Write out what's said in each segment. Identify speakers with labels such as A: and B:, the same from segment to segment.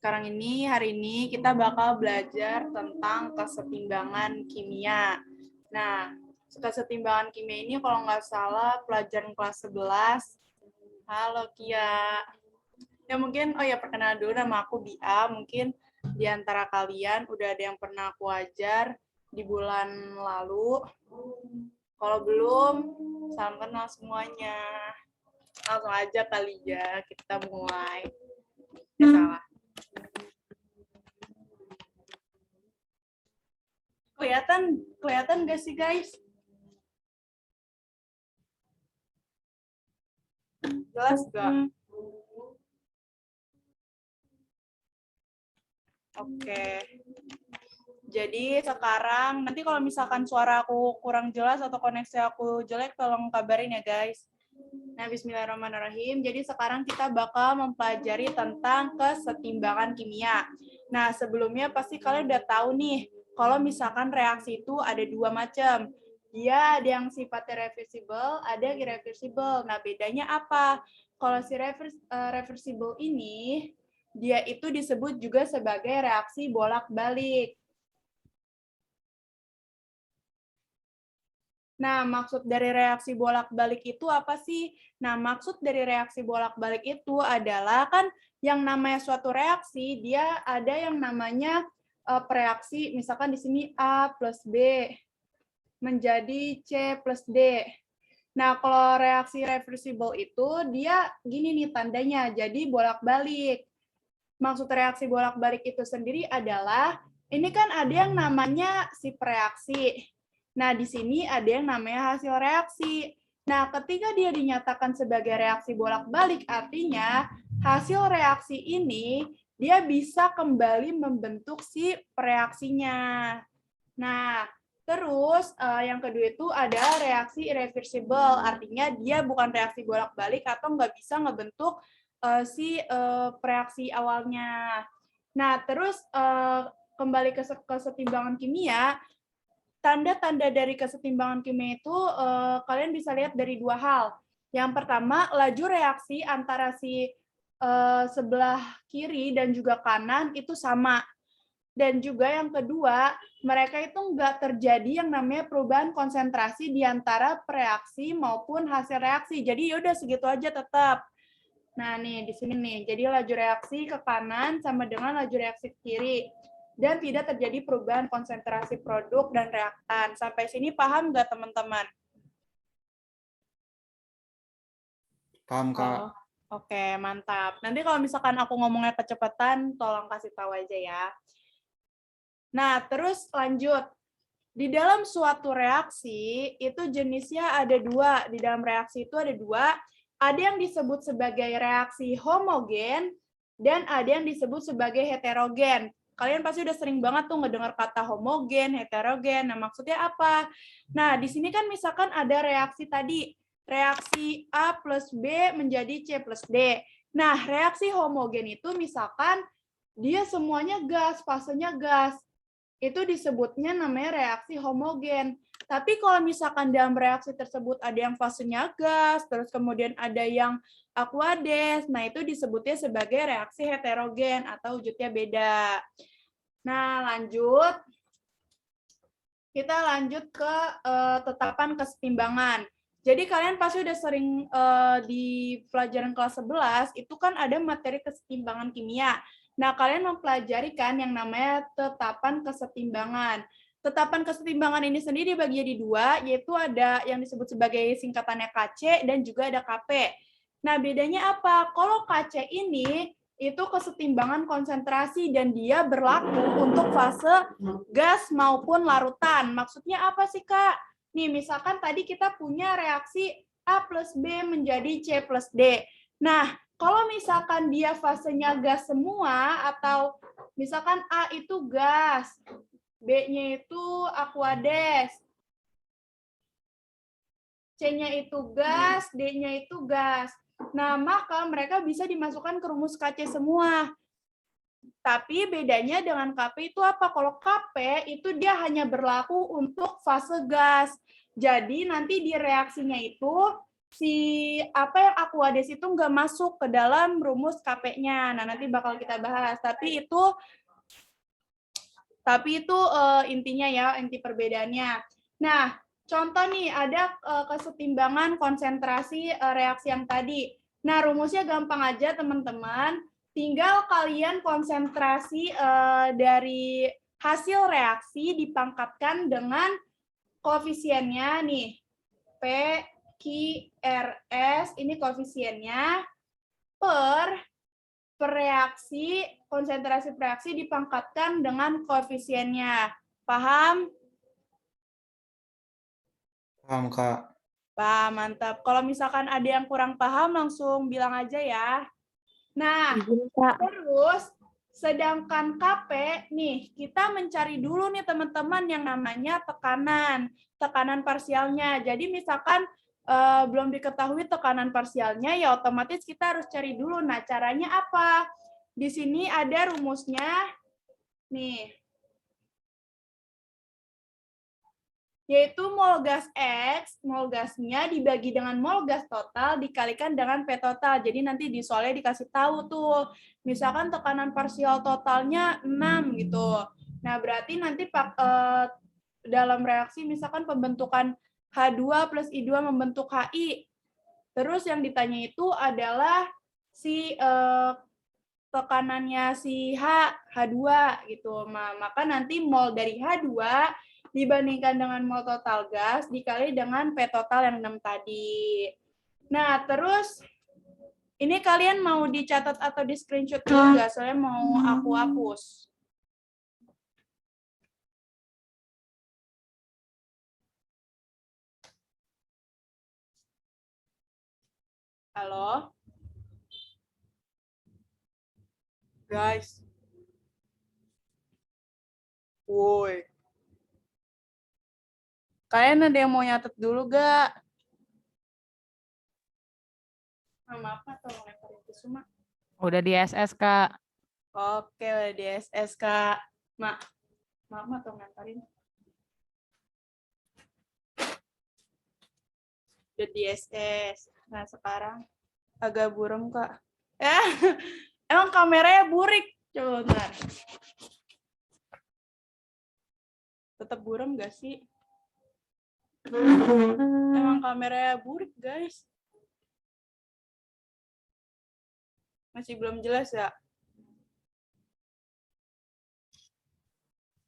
A: Hari ini kita bakal belajar tentang kesetimbangan kimia. Nah, kesetimbangan kimia ini kalau nggak salah pelajaran kelas 11. Halo Kia. Ya mungkin, perkenalan dulu, nama aku Bia. Mungkin di antara kalian udah ada yang pernah aku ajar di bulan lalu. Kalau belum, salam kenal semuanya. Langsung aja kali ya, kita mulai. Ya salah. Kelihatan nggak sih guys? Jelas nggak? Oke. Jadi sekarang nanti kalau misalkan suara aku kurang jelas atau koneksi aku jelek, tolong kabarin ya guys. Nah, bismillahirrahmanirrahim. Jadi sekarang kita bakal mempelajari tentang kesetimbangan kimia. Nah, sebelumnya pasti kalian udah tahu nih, kalau misalkan reaksi itu ada dua macam. Dia ada yang sifatnya reversible, ada yang irreversible. Nah, bedanya apa? Kalau si reversible ini, dia itu disebut juga sebagai reaksi bolak-balik. Nah, maksud dari reaksi bolak-balik itu apa sih? Nah, maksud dari reaksi bolak-balik itu adalah kan yang namanya suatu reaksi, dia ada yang namanya reaksi, misalkan di sini A plus B menjadi C plus D. Nah, kalau reaksi reversible itu dia gini nih tandanya, jadi bolak-balik. Maksud reaksi bolak-balik itu sendiri adalah, ini kan ada yang namanya sip reaksi. Nah, di sini ada yang namanya hasil reaksi. Nah, ketika dia dinyatakan sebagai reaksi bolak-balik, artinya hasil reaksi ini dia bisa kembali membentuk si reaksinya. Nah, terus yang kedua itu ada reaksi irreversible, artinya dia bukan reaksi bolak-balik atau nggak bisa ngebentuk si reaksi awalnya. Nah, terus kembali ke kesetimbangan kimia, tanda-tanda dari kesetimbangan kimia itu kalian bisa lihat dari dua hal. Yang pertama, laju reaksi antara si sebelah kiri dan juga kanan itu sama. Dan juga yang kedua, mereka itu nggak terjadi yang namanya perubahan konsentrasi di antara reaksi maupun hasil reaksi. Jadi yaudah segitu aja tetap. Nah, nih di sini nih. Jadi laju reaksi ke kanan sama dengan laju reaksi ke kiri. Dan tidak terjadi perubahan konsentrasi produk dan reaktan. Sampai sini paham nggak teman-teman?
B: Paham, Kak.
A: Oke, mantap. Nanti kalau misalkan aku ngomongnya kecepatan, tolong kasih tahu aja ya. Nah, terus lanjut. Di dalam suatu reaksi, itu jenisnya ada dua. Di dalam reaksi itu ada dua. Ada yang disebut sebagai reaksi homogen, dan ada yang disebut sebagai heterogen. Kalian pasti udah sering banget tuh ngedengar kata homogen, heterogen. Nah, maksudnya apa? Nah, di sini kan misalkan ada reaksi tadi. Reaksi A plus B menjadi C plus D. Nah, reaksi homogen itu misalkan dia semuanya gas, fasenya gas. Itu disebutnya namanya reaksi homogen. Tapi kalau misalkan dalam reaksi tersebut ada yang fasenya gas, terus kemudian ada yang aqueous, nah itu disebutnya sebagai reaksi heterogen atau wujudnya beda. Nah, lanjut. Kita lanjut ke tetapan kesetimbangan. Jadi kalian pasti udah sering di pelajaran kelas 11 itu kan ada materi kesetimbangan kimia. Nah, kalian mempelajari kan yang namanya tetapan kesetimbangan. Tetapan kesetimbangan ini sendiri dibagi jadi dua, yaitu ada yang disebut sebagai singkatannya KC dan juga ada KP. Nah, bedanya apa? Kalau KC ini itu kesetimbangan konsentrasi dan dia berlaku untuk fase gas maupun larutan. Maksudnya apa sih, Kak? Nih, misalkan tadi kita punya reaksi A plus B menjadi C plus D. Nah, kalau misalkan dia fasenya gas semua, atau misalkan A itu gas, B-nya itu aqueous, C-nya itu gas, D-nya itu gas. Nah, maka mereka bisa dimasukkan ke rumus KC semua. Tapi bedanya dengan KP itu apa? Kalau KP itu dia hanya berlaku untuk fase gas. Jadi nanti di reaksinya itu si apa yang Aquades itu nggak masuk ke dalam rumus KP-nya. Nah, nanti bakal kita bahas. Tapi itu intinya ya, inti perbedaannya. Nah, contoh nih ada kesetimbangan konsentrasi reaksi yang tadi. Nah, rumusnya gampang aja teman-teman. Tinggal kalian konsentrasi dari hasil reaksi dipangkatkan dengan koefisiennya nih. P, Q, R, S, ini koefisiennya per reaksi, konsentrasi reaksi dipangkatkan dengan koefisiennya. Paham?
B: Paham, Kak.
A: Pak, mantap. Kalau misalkan ada yang kurang paham, langsung bilang aja ya. Nah, terus sedangkan KP, nih, kita mencari dulu nih teman-teman yang namanya tekanan parsialnya. Jadi misalkan belum diketahui tekanan parsialnya, ya otomatis kita harus cari dulu. Nah, caranya apa? Di sini ada rumusnya, nih. Yaitu mol gas X, mol gasnya dibagi dengan mol gas total dikalikan dengan P total. Jadi nanti di soalnya dikasih tahu tuh, misalkan tekanan parsial totalnya 6 gitu. Nah, berarti nanti dalam reaksi misalkan pembentukan H2 plus I2 membentuk HI. Terus yang ditanya itu adalah si tekanannya si H2 gitu. Maka nanti mol dari H2 dibandingkan dengan mol total gas dikali dengan P total yang 6 tadi. Nah, terus ini kalian mau dicatat atau di screenshot dulu nggak? Soalnya mau aku hapus. Halo? Guys. Woi. Kalian ada yang mau nyatet dulu gak? Maaf, tolong lemparin ke Suma.
C: Udah di SS, Kak.
A: Oke, udah di SS, Kak. Maaf, tolong lemparin. Udah di SS. Nah, sekarang agak buram, Kak. Emang kameranya burik? Coba bentar. Tetap buram gak sih? Emang kameranya burik, guys. Masih belum jelas ya?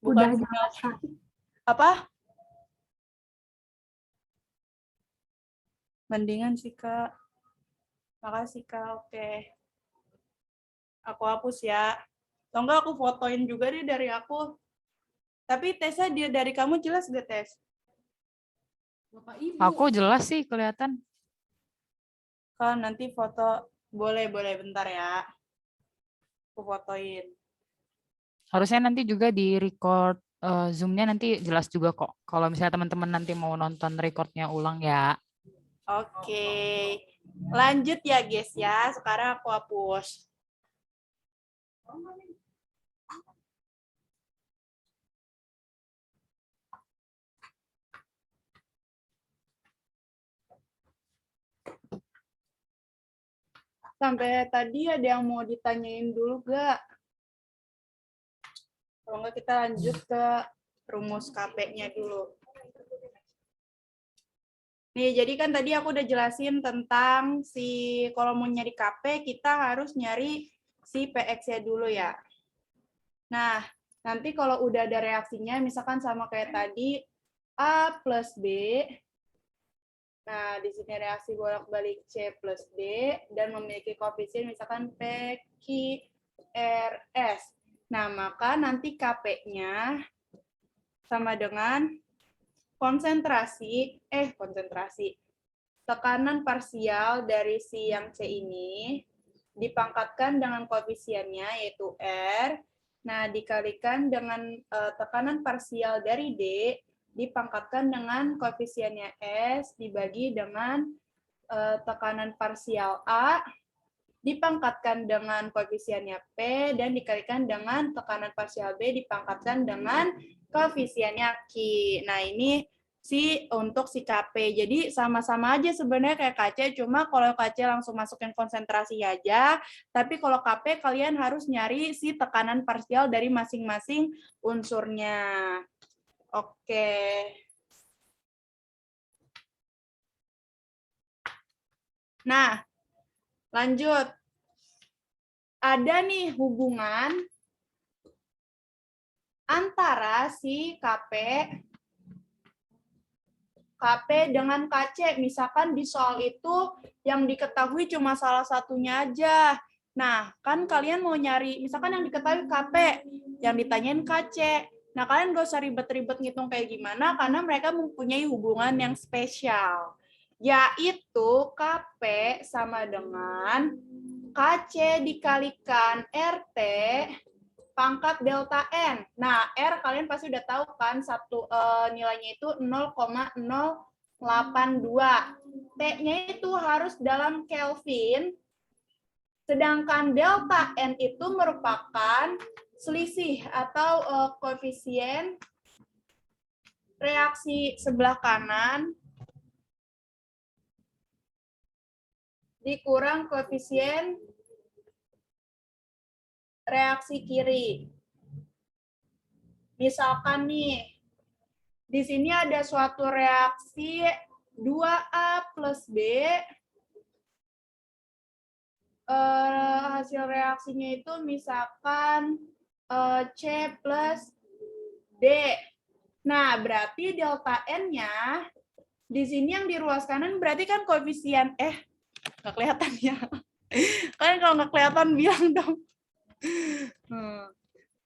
A: Bukan jelas. Apa? Mendingan sih, Kak. Makasih, Kak. Oke. Aku hapus ya. Atau enggak aku fotoin juga deh dari aku. Tapi tesnya dia dari kamu jelas gak, Tes? Bapak Ibu.
C: Aku jelas sih kelihatan.
A: Kan nanti foto. Boleh bentar ya. Aku fotoin.
C: Harusnya nanti juga di record Zoom-nya nanti jelas juga kok. Kalau misalnya teman-teman nanti mau nonton recordnya ulang ya.
A: Oke. Lanjut ya, guys ya. Sekarang aku hapus. Sampai tadi ada yang mau ditanyain dulu gak? Kalau enggak kita lanjut ke rumus KP-nya dulu. Nih, jadi kan tadi aku udah jelasin tentang kalau mau nyari KP, kita harus nyari si PX-nya dulu ya. Nah, nanti kalau udah ada reaksinya, misalkan sama kayak tadi, A plus B. Nah, di sini reaksi bolak-balik C plus D, dan memiliki koefisien misalkan P, Q, R, S. Nah, maka nanti KP-nya sama dengan konsentrasi, tekanan parsial dari si yang C ini dipangkatkan dengan koefisiennya yaitu R. Nah, dikalikan dengan tekanan parsial dari D dipangkatkan dengan koefisiennya S dibagi dengan tekanan parsial A dipangkatkan dengan koefisiennya P dan dikalikan dengan tekanan parsial B dipangkatkan dengan koefisiennya Q. Nah, ini untuk si KP. Jadi sama-sama aja sebenarnya kayak KC, cuma kalau KC langsung masukin konsentrasi aja, tapi kalau KP kalian harus nyari si tekanan parsial dari masing-masing unsurnya. Oke. Nah, lanjut. Ada nih hubungan antara si KP dengan KC. Misalkan di soal itu yang diketahui cuma salah satunya aja. Nah, kan kalian mau nyari, misalkan yang diketahui KP, yang ditanyain KC. Nah, kalian gak usah ribet-ribet ngitung kayak gimana, karena mereka mempunyai hubungan yang spesial. Yaitu KP sama dengan KC dikalikan RT pangkat delta N. Nah, R kalian pasti udah tahu kan, nilainya itu 0,082. T-nya itu harus dalam Kelvin, sedangkan delta N itu merupakan selisih atau koefisien reaksi sebelah kanan dikurang koefisien reaksi kiri. Misalkan nih, di sini ada suatu reaksi 2A plus B. Hasil reaksinya itu misalkan C plus D. Nah, berarti delta N-nya di sini yang di ruas kanan berarti kan koefisien nggak kelihatan ya. Kalian kalau nggak kelihatan bilang dong.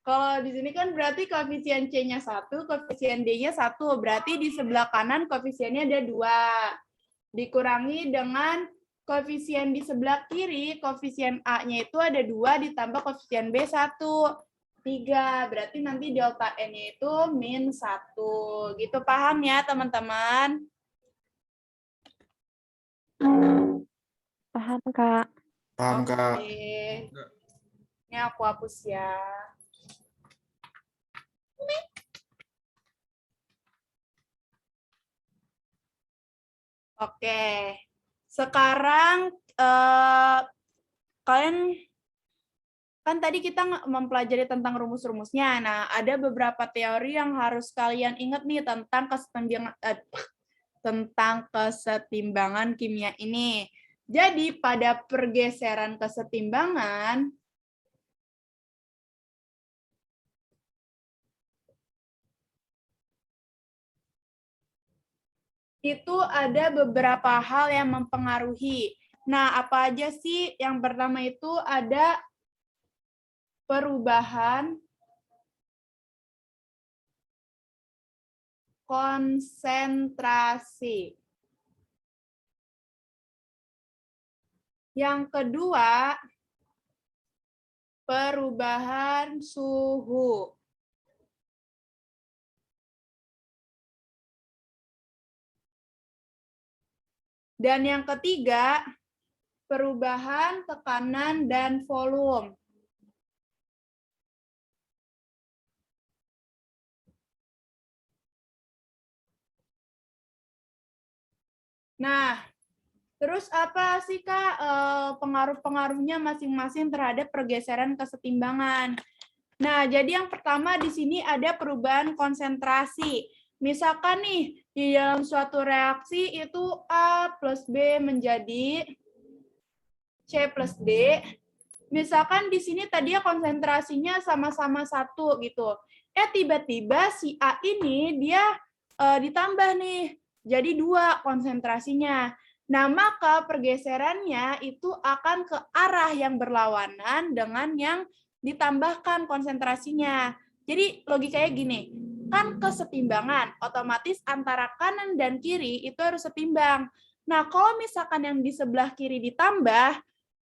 A: Kalau di sini kan berarti koefisien C-nya 1, koefisien D-nya 1. Berarti di sebelah kanan koefisiennya ada 2. Dikurangi dengan koefisien di sebelah kiri, koefisien A-nya itu ada 2 ditambah koefisien B 1. 3. Berarti nanti delta N-nya itu min 1. Gitu paham ya teman-teman?
D: Paham, Kak.
B: Paham, Kak.
A: Oke. Ini aku hapus ya. Oke. Sekarang kalian kan tadi kita mempelajari tentang rumus-rumusnya. Nah, ada beberapa teori yang harus kalian ingat nih tentang kesetimbangan kimia ini. Jadi, pada pergeseran kesetimbangan, itu ada beberapa hal yang mempengaruhi. Nah, apa aja sih? Yang pertama itu ada perubahan konsentrasi. Yang kedua, perubahan suhu. Dan yang ketiga, perubahan tekanan dan volume. Nah, terus apa sih Kak pengaruh-pengaruhnya masing-masing terhadap pergeseran kesetimbangan? Nah, jadi yang pertama di sini ada perubahan konsentrasi. Misalkan nih, di dalam suatu reaksi itu A plus B menjadi C plus D. Misalkan di sini tadi ya konsentrasinya sama-sama 1 gitu. Tiba-tiba si A ini dia ditambah nih, jadi 2 konsentrasinya. Nah, maka pergeserannya itu akan ke arah yang berlawanan dengan yang ditambahkan konsentrasinya. Jadi logikanya gini, kan kesetimbangan, otomatis antara kanan dan kiri itu harus setimbang. Nah, kalau misalkan yang di sebelah kiri ditambah,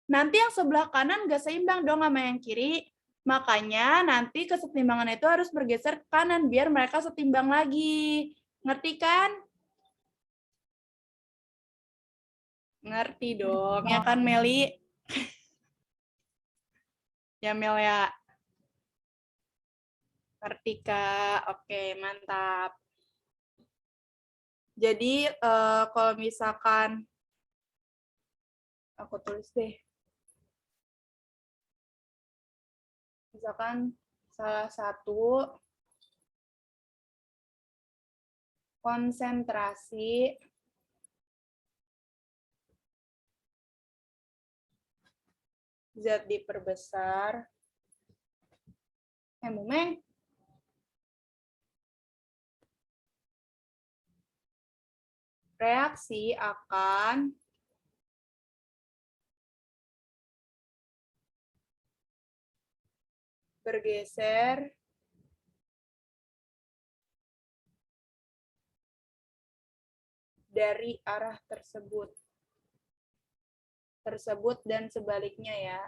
A: nanti yang sebelah kanan nggak seimbang dong sama yang kiri. Makanya nanti kesetimbangan itu harus bergeser ke kanan biar mereka setimbang lagi. Ngerti kan? Ngerti dong, ya kan Meli? Ya Mel ya. Ngerti Kak? Oke, mantap. Jadi kalau misalkan aku tulis deh. Misalkan salah satu konsentrasi zat diperbesar. Mumeng. Reaksi akan bergeser dari arah tersebut. Tersebut dan sebaliknya ya.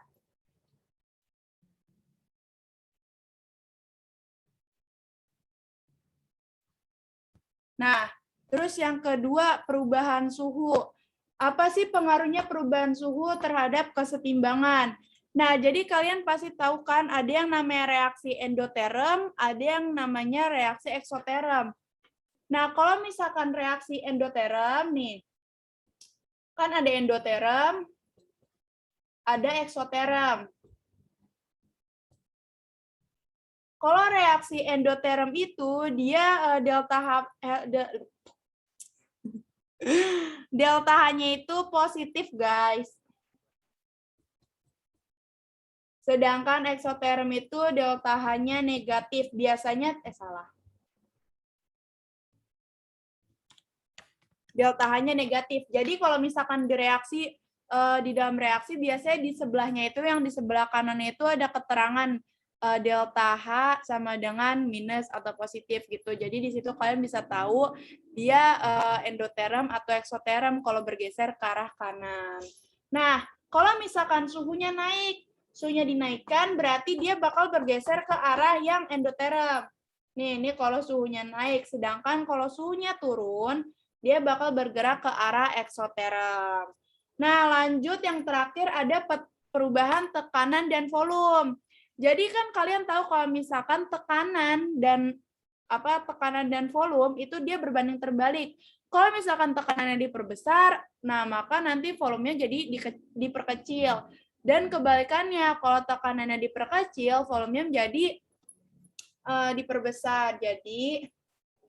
A: Nah, terus yang kedua, perubahan suhu. Apa sih pengaruhnya perubahan suhu terhadap kesetimbangan? Nah, jadi kalian pasti tahu kan ada yang namanya reaksi endoterm, ada yang namanya reaksi eksoterm. Nah, kalau misalkan reaksi endoterm nih, kan ada endoterm, ada eksoterm. Kalau reaksi endoterm itu dia delta H-nya itu positif, guys. Sedangkan eksoterm itu delta H-nya negatif. Biasanya salah. Delta H-nya negatif. Jadi kalau misalkan di dalam reaksi biasanya di sebelahnya itu yang di sebelah kanannya itu ada keterangan delta H sama dengan minus atau positif gitu. Jadi di situ kalian bisa tahu dia endoterm atau eksoterm kalau bergeser ke arah kanan. Nah, kalau misalkan suhunya naik, suhunya dinaikkan berarti dia bakal bergeser ke arah yang endoterm. Ini kalau suhunya naik, sedangkan kalau suhunya turun, dia bakal bergerak ke arah eksoterm. Nah, lanjut yang terakhir ada perubahan tekanan dan volume. Jadi kan kalian tahu kalau misalkan tekanan dan volume itu dia berbanding terbalik. Kalau misalkan tekanannya diperbesar, nah maka nanti volumenya jadi diperkecil. Dan kebalikannya, kalau tekanannya diperkecil, volumenya menjadi diperbesar. Jadi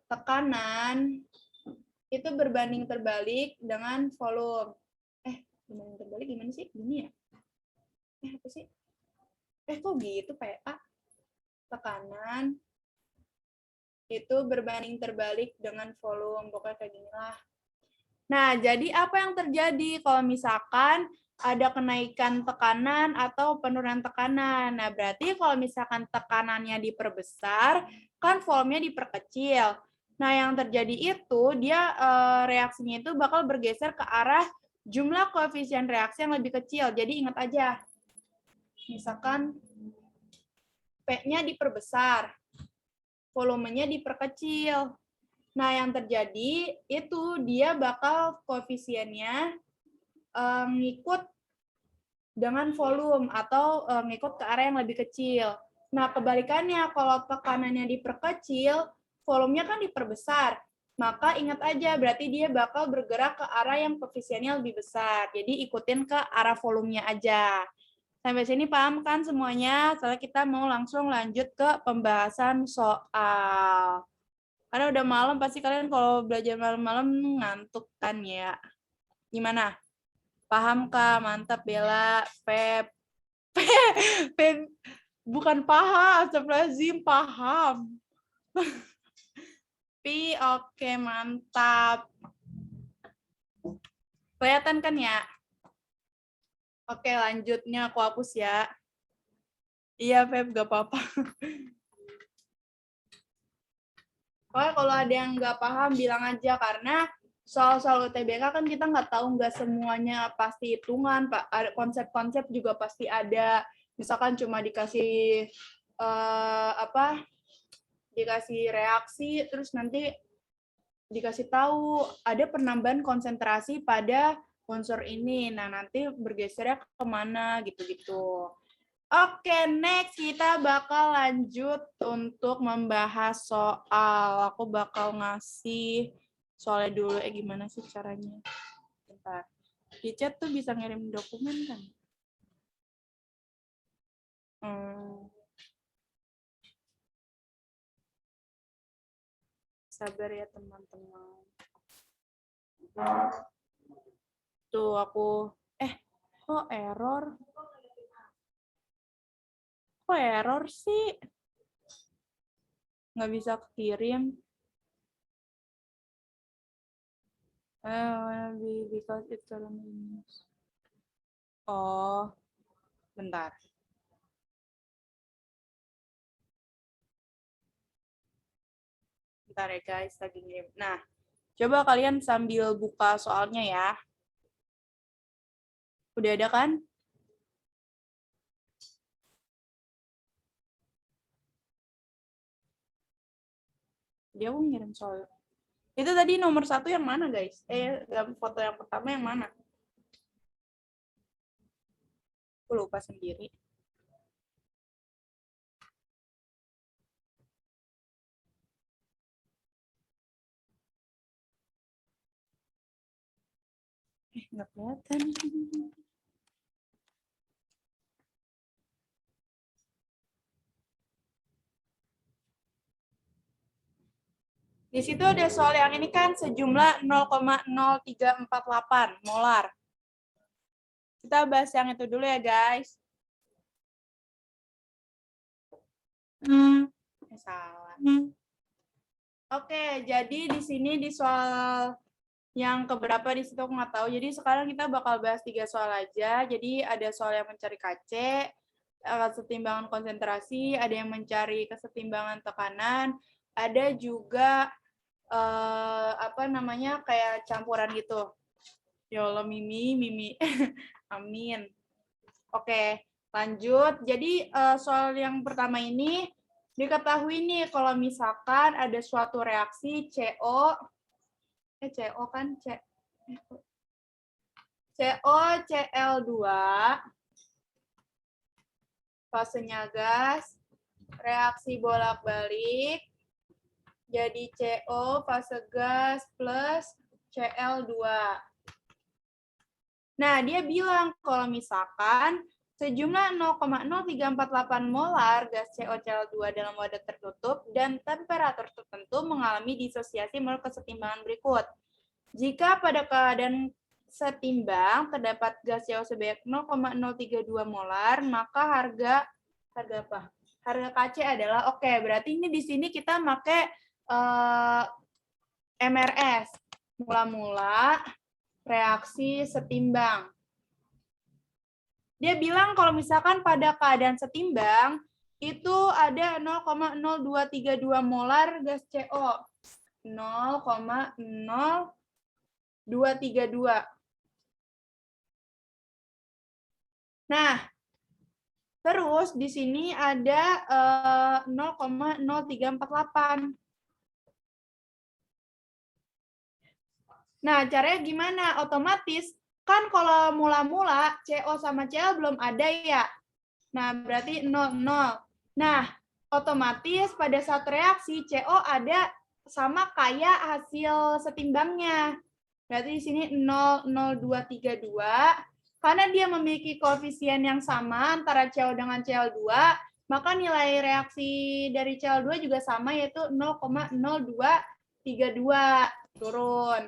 A: tekanan itu berbanding terbalik dengan volume. Berbanding terbalik gimana sih? Gini ya? Apa sih? Kok gitu, PA? Tekanan itu berbanding terbalik dengan volume. Pokoknya kayak gini lah. Nah, jadi apa yang terjadi kalau misalkan ada kenaikan tekanan atau penurunan tekanan? Nah, berarti kalau misalkan tekanannya diperbesar, kan volumenya diperkecil. Nah, yang terjadi itu dia reaksinya itu bakal bergeser ke arah jumlah koefisien reaksi yang lebih kecil. Jadi ingat aja, misalkan P-nya diperbesar, volumenya diperkecil. Nah, yang terjadi itu dia bakal koefisiennya ngikut dengan volume atau ngikut ke arah yang lebih kecil. Nah, kebalikannya kalau tekanannya diperkecil, volumenya kan diperbesar. Maka ingat aja, berarti dia bakal bergerak ke arah yang koefisiennya lebih besar. Jadi ikutin ke arah volumenya aja. Sampai sini paham kan semuanya? Soalnya kita mau langsung lanjut ke pembahasan soal. Karena udah malam, pasti kalian kalau belajar malam-malam ngantuk kan ya. Gimana? Paham Kak? Mantap Bella. Pep. Bukan paham, astagfirullahaladzim, paham. Oke, mantap. Kelihatan kan ya? Oke, lanjutnya aku hapus ya. Iya, Feb, gak apa-apa. Pokoknya kalau ada yang nggak paham, bilang aja. Karena soal-soal UTBK kan kita nggak tahu, nggak semuanya pasti hitungan, Pak. Ada konsep-konsep juga pasti ada. Misalkan cuma dikasih dikasih reaksi, terus nanti dikasih tahu ada penambahan konsentrasi pada unsur ini. Nah, nanti bergesernya kemana gitu-gitu. Oke, next kita bakal lanjut untuk membahas soal. Aku bakal ngasih soalnya dulu. Gimana sih caranya? Bentar. Di chat tuh bisa ngirim dokumen kan? Sabar ya teman-teman. Tuh aku, kok error? Kok error sih? Nggak bisa kirim. Because it's minus. Oh, bentar. Bentar ya guys, lagi ngirim. Nah, coba kalian sambil buka soalnya ya. Udah ada kan? Dia mau ngirim soal. Itu tadi nomor 1 yang mana guys? Foto yang pertama yang mana? Aku lupa sendiri. Nggak kelihatan. Di situ ada soal yang ini kan sejumlah 0,0348 molar. Kita bahas yang itu dulu ya guys. Salah. Oke, jadi di sini di soal yang keberapa di situ aku nggak tahu. Jadi sekarang kita bakal bahas 3 soal aja. Jadi ada soal yang mencari KC, kesetimbangan konsentrasi, ada yang mencari kesetimbangan tekanan, ada juga kayak campuran gitu. Ya Allah, Mimi. Amin. Oke, lanjut. Jadi soal yang pertama ini diketahui nih kalau misalkan ada suatu reaksi COCl2 fasenya gas, reaksi bolak-balik jadi CO fase gas plus Cl2. Nah, dia bilang kalau misalkan sejumlah 0,0348 molar gas COCl2 dalam wadah tertutup dan temperatur tertentu mengalami disosiasi menurut kesetimbangan berikut. Jika pada keadaan setimbang terdapat gas CO sebanyak 0,032 molar, maka harga apa? Harga KC adalah berarti ini di sini kita pakai MRS. Mula-mula reaksi setimbang. Dia bilang kalau misalkan pada keadaan setimbang itu ada 0,0232 molar gas CO. 0,0232. Nah, terus di sini ada 0,0348. Nah, caranya gimana? Otomatis kan kalau mula-mula CO sama Cl belum ada ya. Nah, berarti 0, 0. Nah, otomatis pada saat reaksi CO ada sama kayak hasil setimbangnya. Berarti di sini 0,0232. Karena dia memiliki koefisien yang sama antara CO dengan Cl2, maka nilai reaksi dari Cl2 juga sama, yaitu 0,0232. Turun.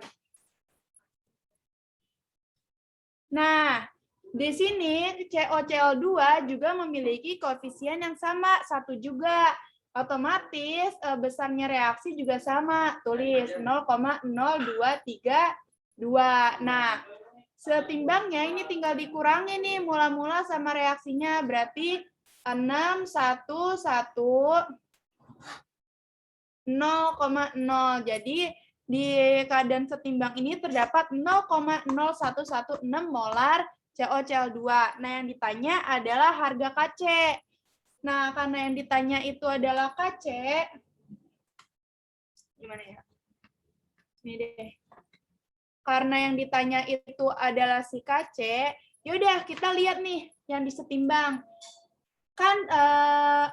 A: Nah, di sini COCl2 juga memiliki koefisien yang sama, 1 juga. Otomatis besarnya reaksi juga sama, tulis 0,0232. Nah, setimbangnya ini tinggal dikurangi nih mula-mula sama reaksinya, berarti 6, 1, 1, 0,0. Jadi di keadaan setimbang ini terdapat 0,0116 molar COCl2. Nah, yang ditanya adalah harga KC. Nah, karena yang ditanya itu adalah KC, gimana ya? Ini deh. Karena yang ditanya itu adalah si KC, yaudah kita lihat nih yang disetimbang. Kan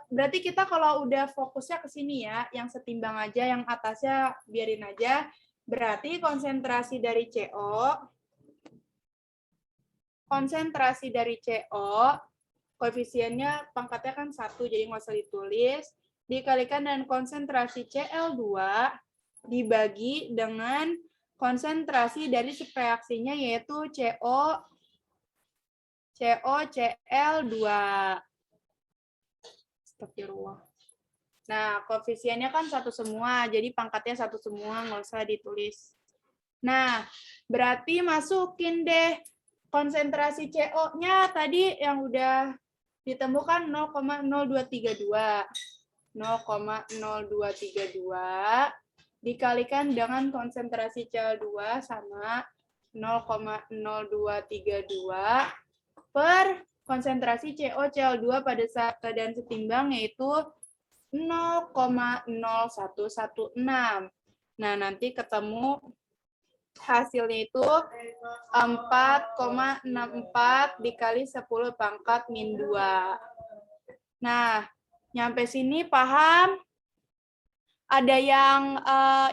A: berarti kita kalau udah fokusnya ke sini ya, yang setimbang aja, yang atasnya biarin aja. Berarti konsentrasi dari CO koefisiennya pangkatnya kan 1, jadi nggak usah ditulis. Dikalikan dengan konsentrasi Cl2 dibagi dengan konsentrasi dari reaksinya yaitu COCl2. Astagfirullah. Nah, koefisiennya kan 1 semua, jadi pangkatnya 1 semua, nggak usah ditulis. Nah, berarti masukin deh konsentrasi CO-nya tadi yang udah ditemukan 0,0232. 0,0232 dikalikan dengan konsentrasi Cl2 sama 0,0232 per konsentrasi COCl2 pada saat keadaan setimbang yaitu 0,0116. Nah, nanti ketemu hasilnya itu 4,64 dikali 10 pangkat min 2. Nah, nyampe sini paham? Ada yang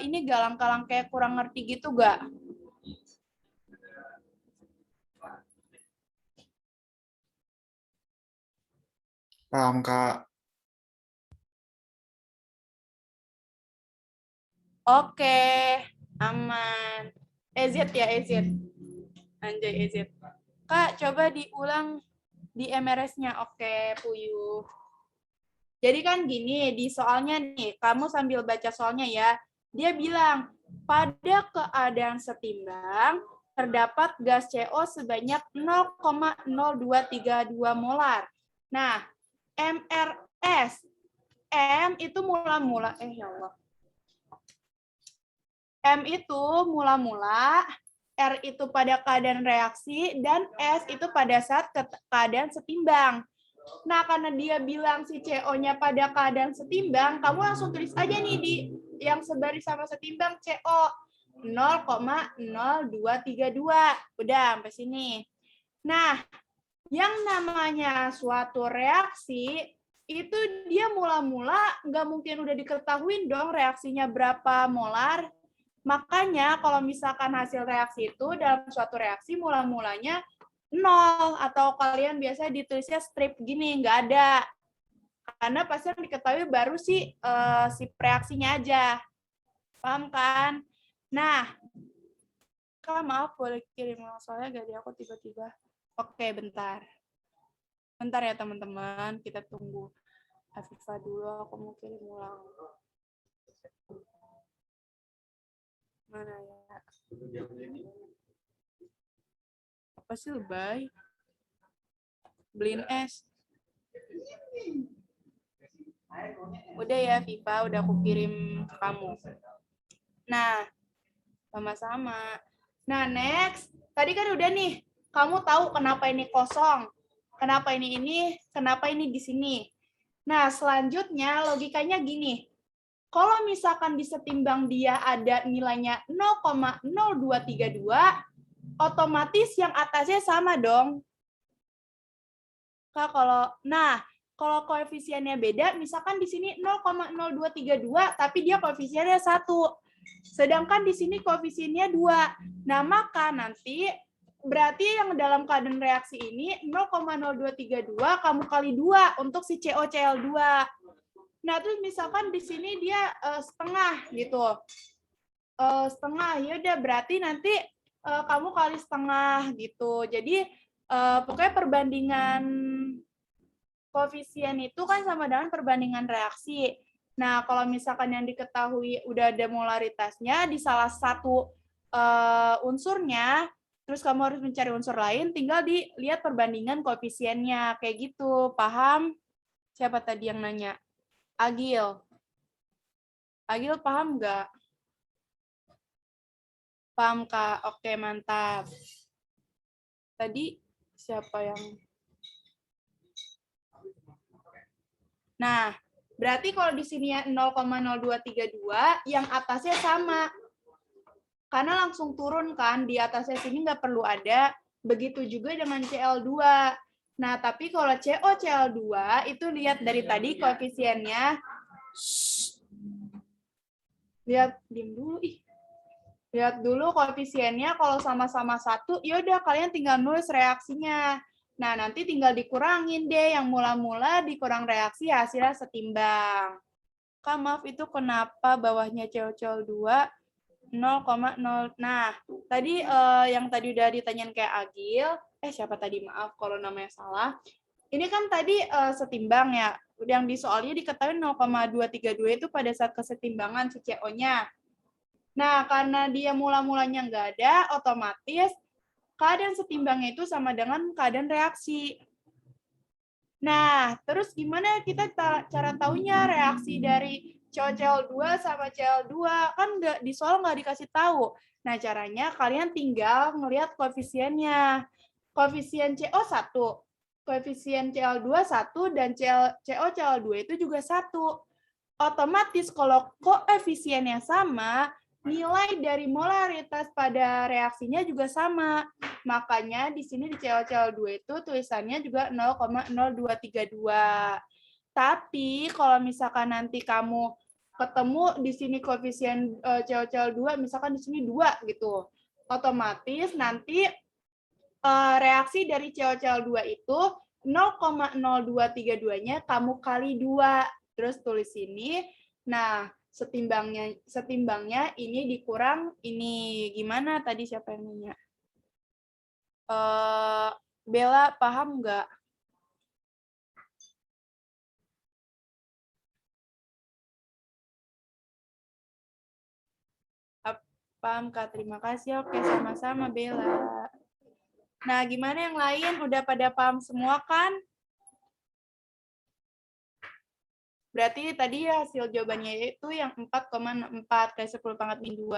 A: ini galang-galang kayak kurang ngerti gitu gak?
B: Paham, Kak.
A: Oke, aman. EZ ya, EZ. Anjay, EZ. Kak, coba diulang di MRS-nya. Oke, Puyuh. Jadi kan gini, di soalnya nih, kamu sambil baca soalnya ya, dia bilang, pada keadaan setimbang, terdapat gas CO sebanyak 0,0232 molar. Nah, MRS, M itu mula-mula, ya Allah. M itu mula-mula, R itu pada keadaan reaksi, dan S itu pada saat keadaan setimbang. Nah, karena dia bilang si CO-nya pada keadaan setimbang, kamu langsung tulis aja nih di yang sebaris sama setimbang CO 0,0232. Udah, sampai sini. Nah, yang namanya suatu reaksi, itu dia mula-mula nggak mungkin udah diketahui dong reaksinya berapa molar. Makanya kalau misalkan hasil reaksi itu dalam suatu reaksi mula-mulanya 0 atau kalian biasa ditulisnya strip gini, nggak ada. Karena pasti yang diketahui baru si reaksinya aja. Paham kan? Nah, Kak, maaf boleh kirim soalnya gak di aku tiba-tiba. Oke, bentar. Bentar ya teman-teman, kita tunggu Afifah dulu, aku mau kirim ulang. Mana ya? Apa sih lebay? Beliin es. Udah ya, Viva, udah aku kirim ke kamu. Nah, sama-sama. Nah, next. Tadi kan udah nih, kamu tahu kenapa ini kosong, kenapa ini, kenapa ini di sini. Nah, selanjutnya logikanya gini. Kalau misalkan di setimbang dia ada nilainya 0,0232, otomatis yang atasnya sama dong. Kak, kalau koefisiennya beda, misalkan di sini 0,0232, tapi dia koefisiennya 1. Sedangkan di sini koefisiennya 2. Nah, maka nanti berarti yang dalam keadaan reaksi ini 0,0232 kamu kali 2 untuk si COCl2. Nah, terus misalkan di sini dia setengah gitu. Setengah, ya udah berarti nanti kamu kali setengah gitu. Jadi pokoknya perbandingan koefisien itu kan sama dengan perbandingan reaksi. Nah, kalau misalkan yang diketahui udah ada molaritasnya di salah satu unsurnya, terus kamu harus mencari unsur lain, tinggal dilihat perbandingan koefisiennya. Kayak gitu, paham? Siapa tadi yang nanya? Agil. Agil paham nggak? Paham, Kak? Oke, mantap. Tadi siapa yang... Nah, berarti kalau di sini 0,0232, yang atasnya sama. Karena langsung turun kan, di atasnya sini nggak perlu ada. Begitu juga dengan Cl2. Nah, tapi kalau COCl2, itu lihat dari tadi koefisiennya. Lihat, diam dulu. Lihat dulu koefisiennya, kalau sama-sama 1, yaudah kalian tinggal nulis reaksinya. Nah, nanti tinggal dikurangin deh, yang mula-mula dikurang reaksi hasilnya setimbang. Kak, maaf itu kenapa bawahnya CO2 0,0. Nah, tadi yang tadi udah ditanyain kayak Agil, siapa tadi, maaf kalau namanya salah. Ini kan tadi setimbang ya, yang di soalnya diketahui 0,232 itu pada saat kesetimbangan si CO-nya. Nah, karena dia mula-mulanya nggak ada, otomatis keadaan setimbangnya itu sama dengan keadaan reaksi. Nah, terus gimana kita cara taunya reaksi dari COCl2 sama Cl2? Kan nggak, di soal nggak dikasih tahu. Nah, caranya kalian tinggal ngelihat koefisiennya. Koefisien CO 1, koefisien Cl2 1, dan COCl2 itu juga 1. Otomatis kalau koefisiennya sama, nilai dari molaritas pada reaksinya juga sama. Makanya di sini di COCl2 itu tulisannya juga 0,0232. Tapi kalau misalkan nanti kamu ketemu di sini koefisien COCl2, misalkan di sini 2 gitu, otomatis nanti reaksi dari COCl2 itu 0,0232-nya kamu kali 2. Terus tulis sini. Nah, setimbangnya ini dikurang ini. Gimana tadi, siapa yang nanya? Bella, paham nggak? Paham, Kak. Terima kasih. Oke, sama-sama, Bella. Nah, gimana yang lain? Udah pada paham semua kan? Berarti tadi hasil jawabannya itu yang 4,4 kali 10 pangkat min 2.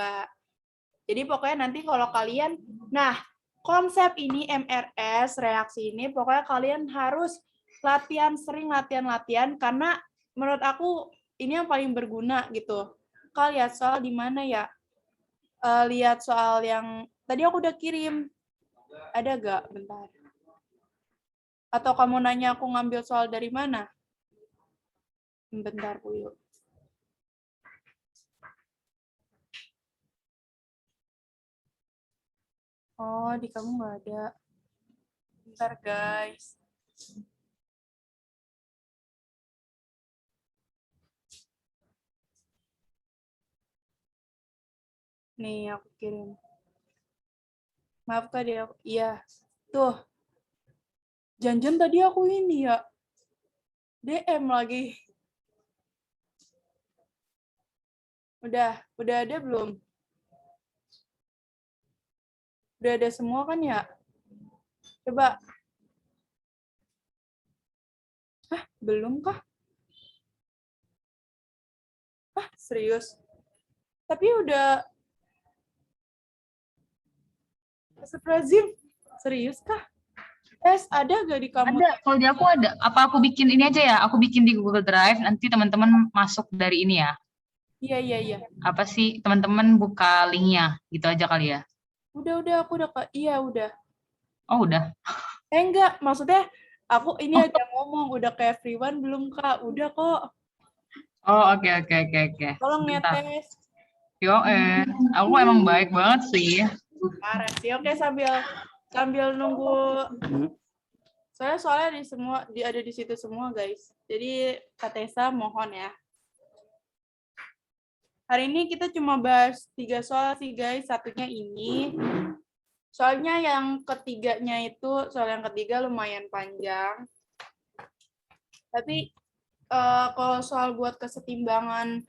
A: Jadi pokoknya nanti kalau kalian, nah konsep ini MRS, reaksi ini, pokoknya kalian harus latihan, sering latihan, karena menurut aku ini yang paling berguna gitu. Kalian lihat soal di mana ya? Lihat soal yang tadi aku udah kirim. Ada gak? Bentar. Atau kamu nanya aku ngambil soal dari mana? Bentar, Puyo. Oh, di kamu nggak ada. Bentar, guys. Nih, aku kirim. Maaf, Kak, dia. Iya. Tuh. Janjian tadi aku ini ya. DM lagi. Udah ada belum? Udah ada semua kan ya? Coba. Belum kah? Serius? Tapi udah Astagfirullahaladzim. Serius kah? Ada gak di kamu?
C: Ada, kalau di aku ada. Apa aku bikin ini aja ya? Aku bikin di Google Drive, nanti teman-teman masuk dari ini ya.
A: Iya.
C: Apa sih, teman-teman buka linknya, gitu aja kali ya?
A: Udah, aku udah, Kak. Iya, udah.
C: Oh, udah.
A: Enggak, maksudnya aku ini aja ngomong, udah ke everyone belum, Kak? Udah kok.
C: Oh, oke.
A: Tolong ya,
C: Bentar.
A: tes.
C: Aku emang baik banget sih.
A: Parah sih. Oke, sambil nunggu. Soalnya ada di situ semua, guys. Jadi Kak Tessa mohon ya. Hari ini kita cuma bahas 3 soal sih, guys. Satunya ini. Soalnya yang ketiganya itu, soal yang ketiga lumayan panjang. Tapi kalau soal buat kesetimbangan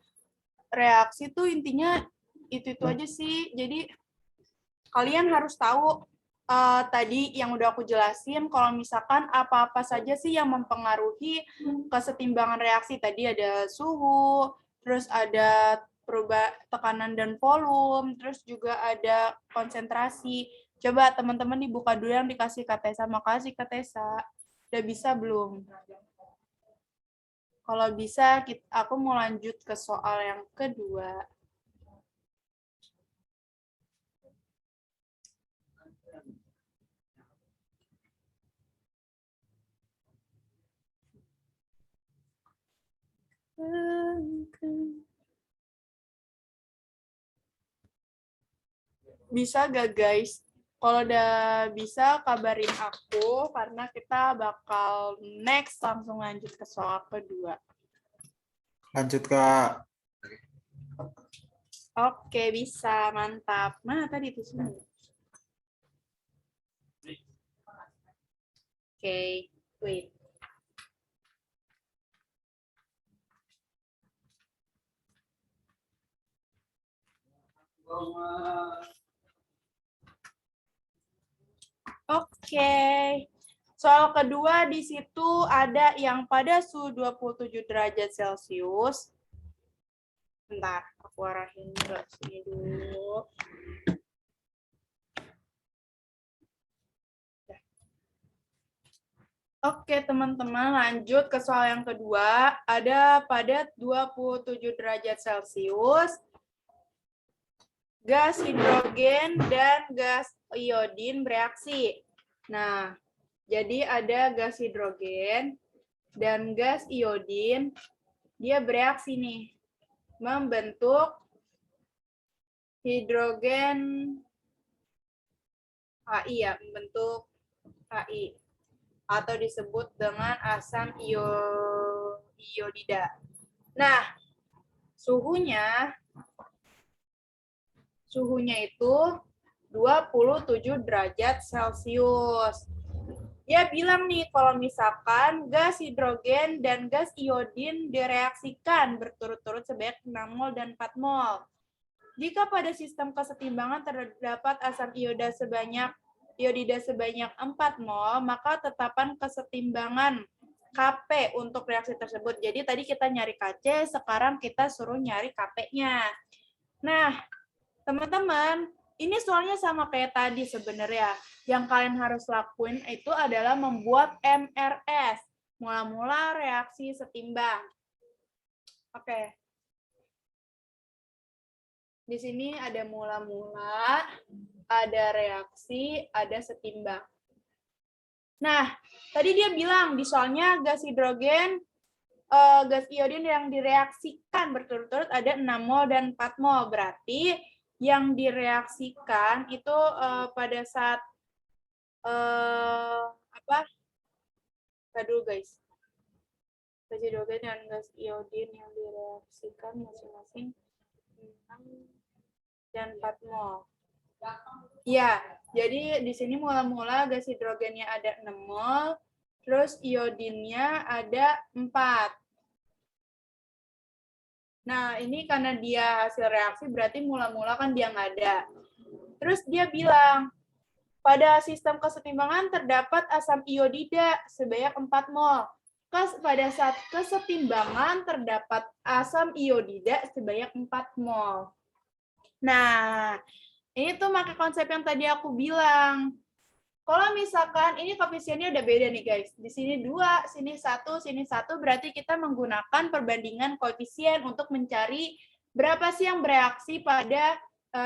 A: reaksi tuh intinya itu aja sih. Jadi kalian harus tahu tadi yang udah aku jelasin, kalau misalkan apa-apa saja sih yang mempengaruhi kesetimbangan reaksi. Tadi ada suhu, terus ada tekanan dan volume, terus juga ada konsentrasi. Coba teman-teman dibuka dulu yang dikasih Kak Tessa. Makasih Kak Tessa. Udah bisa belum? Kalau bisa, aku mau lanjut ke soal yang kedua. Bisa gak guys? Kalau udah bisa kabarin aku karena kita bakal next langsung lanjut ke soal kedua.
B: Lanjut, Kak.
A: Oke, bisa. Mantap. Mana tadi itu semua? Oke, wait. Oke. Soal kedua di situ ada yang pada suhu 27 derajat Celcius. Bentar, aku arahin ke sini dulu. Oke, teman-teman, lanjut ke soal yang kedua. Ada pada 27 derajat Celcius, gas hidrogen dan gas iodin bereaksi. Nah, jadi ada gas hidrogen dan gas iodin, dia bereaksi nih, membentuk hidrogen HI ya, membentuk HI atau disebut dengan asam iodida. Nah, suhunya itu 27 derajat Celcius. Dia bilang nih, kalau misalkan gas hidrogen dan gas iodin direaksikan berturut-turut sebanyak 6 mol dan 4 mol. Jika pada sistem kesetimbangan terdapat asam iodida sebanyak 4 mol, maka tetapan kesetimbangan Kp untuk reaksi tersebut. Jadi tadi kita nyari Kc, sekarang kita suruh nyari Kp-nya. Nah, teman-teman, ini soalnya sama kayak tadi sebenarnya. Yang kalian harus lakuin itu adalah membuat MRS, mula-mula reaksi setimbang. Oke. Di sini ada mula-mula, ada reaksi, ada setimbang. Nah, tadi dia bilang di soalnya gas hidrogen, gas iodin yang direaksikan berturut-turut ada 6 mol dan 4 mol. Berarti yang direaksikan itu pada saat apa? Kita dulu guys. Gas hidrogen dan gas iodin yang direaksikan masing-masing 6 dan 4 mol. Ya, jadi di sini mula-mula gas hidrogennya ada 6 mol, terus iodinnya ada 4. Nah, ini karena dia hasil reaksi berarti mula-mula kan dia nggak ada. Terus dia bilang, pada sistem kesetimbangan terdapat asam iodida sebanyak 4 mol. Pada saat kesetimbangan terdapat asam iodida sebanyak 4 mol. Nah, ini tuh pakai konsep yang tadi aku bilang. Kalau misalkan ini koefisiennya udah beda nih guys. Di sini 2, sini 1, sini 1, berarti kita menggunakan perbandingan koefisien untuk mencari berapa sih yang bereaksi pada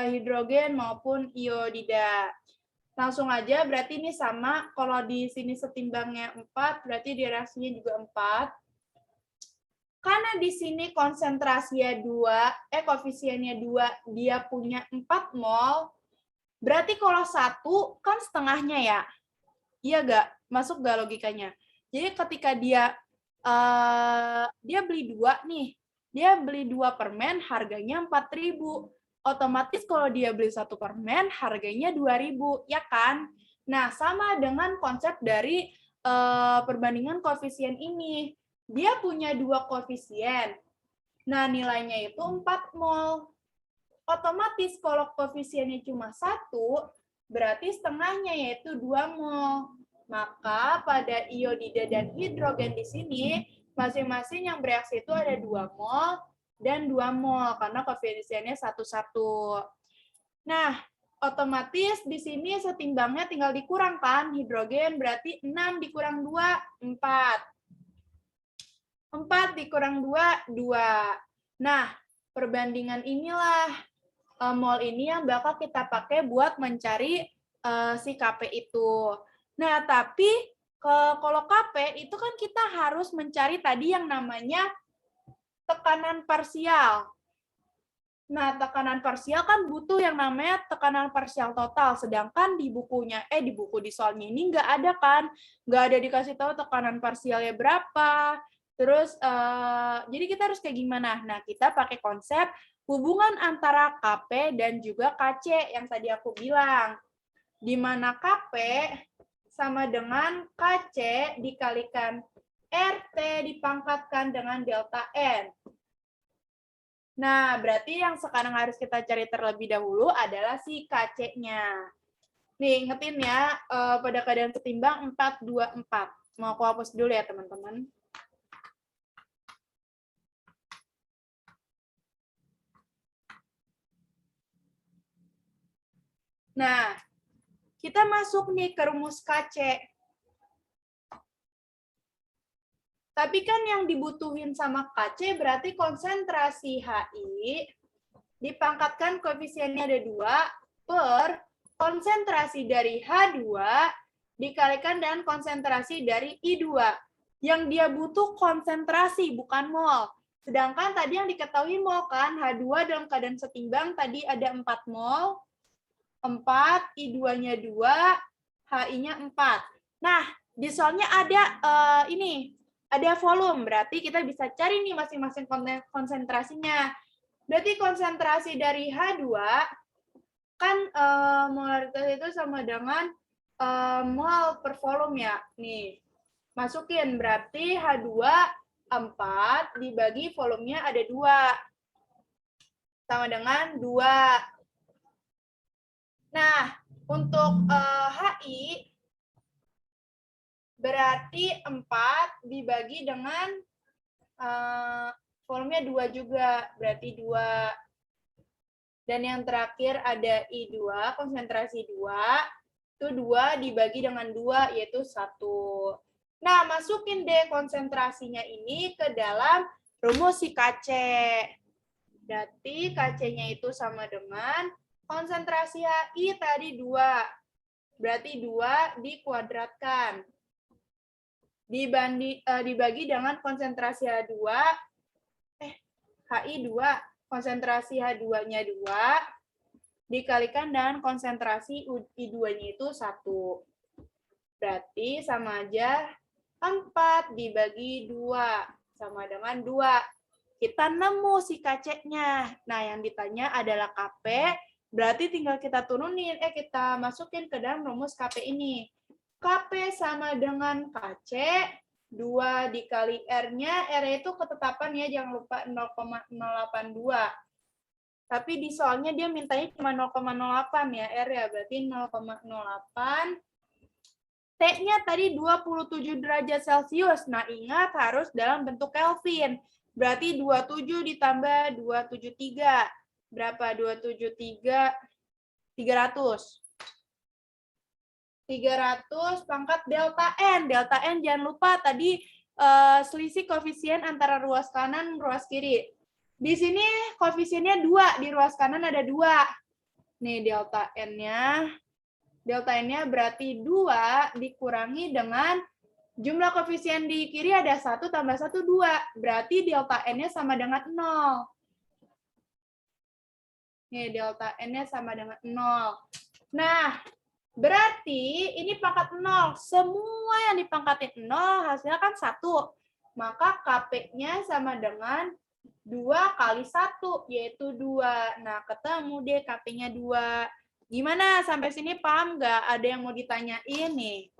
A: hidrogen maupun iodida. Langsung aja, berarti ini sama. Kalau di sini setimbangnya 4, berarti di reaksinya juga 4. Karena di sini konsentrasinya 2, koefisiennya 2, dia punya 4 mol, berarti kalau 1 kan setengahnya ya. Iya nggak? Masuk nggak logikanya? Jadi ketika dia beli 2 nih, dia beli 2 permen harganya 4.000. Otomatis kalau dia beli 1 permen harganya 2.000, ya kan? Nah, sama dengan konsep dari perbandingan koefisien ini. Dia punya 2 koefisien. Nah, nilainya itu 4 mol. Otomatis kalau koefisiennya cuma 1, berarti setengahnya yaitu 2 mol. Maka pada iodida dan hidrogen di sini, masing-masing yang bereaksi itu ada 2 mol dan 2 mol, karena koefisiennya 1-1. Nah, otomatis di sini setimbangnya tinggal dikurangkan. Hidrogen berarti 6 dikurang 2, 4. 4 dikurang 2, 2. Nah, perbandingan inilah mol ini yang bakal kita pakai buat mencari si Kp itu. Nah, tapi kalau Kp itu kan kita harus mencari tadi yang namanya tekanan parsial. Nah, tekanan parsial kan butuh yang namanya tekanan parsial total, sedangkan di bukunya, di soalnya ini nggak ada kan, nggak ada dikasih tahu tekanan parsialnya berapa. Terus, jadi kita harus kayak gimana? Nah, kita pakai konsep hubungan antara KP dan juga KC yang tadi aku bilang, di mana KP sama dengan KC dikalikan RT dipangkatkan dengan delta N. Nah, berarti yang sekarang harus kita cari terlebih dahulu adalah si KC-nya. Nih, ingetin ya, pada keadaan ketimbang 4, 2, 4. Mau aku hapus dulu ya, teman-teman. Nah, kita masuk nih ke rumus KC. Tapi kan yang dibutuhin sama KC berarti konsentrasi HI dipangkatkan koefisiennya ada 2 per konsentrasi dari H2 dikalikan dengan konsentrasi dari I2. Yang dia butuh konsentrasi, bukan mol. Sedangkan tadi yang diketahui mol kan, H2 dalam keadaan setimbang tadi ada 4 mol, 4, I2-nya 2, HI-nya 4. Nah, di soalnya ada ada volume, berarti kita bisa cari nih masing-masing konsentrasinya. Berarti konsentrasi dari H2 kan molaritas itu sama dengan mol per volume ya. Nih, masukin berarti H2 4 dibagi volumenya ada 2. Sama dengan 2. Nah, untuk HI berarti 4 dibagi dengan volumenya 2 juga, berarti 2. Dan yang terakhir ada I2, konsentrasi 2, itu 2 dibagi dengan 2, yaitu 1. Nah, masukin deh konsentrasinya ini ke dalam rumus si KC. Berarti KC-nya itu sama dengan konsentrasi HI tadi 2. Berarti 2 dikuadratkan. Dibagi dengan konsentrasi H2, HI 2, konsentrasi H2-nya 2, dikalikan dengan konsentrasi I2-nya itu 1. Berarti sama aja 4 dibagi 2, sama dengan 2. Kita nemu si KC-nya. Nah, yang ditanya adalah KP, berarti tinggal kita turunin, kita masukin ke dalam rumus KP ini. KP sama dengan KC, 2 dikali R-nya, R itu ketetapan ya, jangan lupa 0,082. Tapi di soalnya dia mintanya cuma 0,08 ya, R ya, berarti 0,08. T-nya tadi 27 derajat Celcius. Nah, ingat harus dalam bentuk Kelvin. Berarti 27 ditambah 273. Berapa? 273, 300. 300 pangkat delta N. Delta N jangan lupa tadi selisih koefisien antara ruas kanan dan ruas kiri. Di sini koefisiennya 2, di ruas kanan ada 2. Nih delta N-nya. Delta N-nya berarti 2 dikurangi dengan jumlah koefisien di kiri ada 1 tambah 1, 2. Berarti delta N-nya sama dengan 0. Nih delta N-nya sama dengan 0. Nah, berarti ini pangkat 0. Semua yang dipangkatin 0 hasilnya kan 1. Maka KP-nya sama dengan 2 kali 1, yaitu 2. Nah, ketemu deh KP-nya 2. Gimana? Sampai sini paham nggak? Ada yang mau ditanyain nih?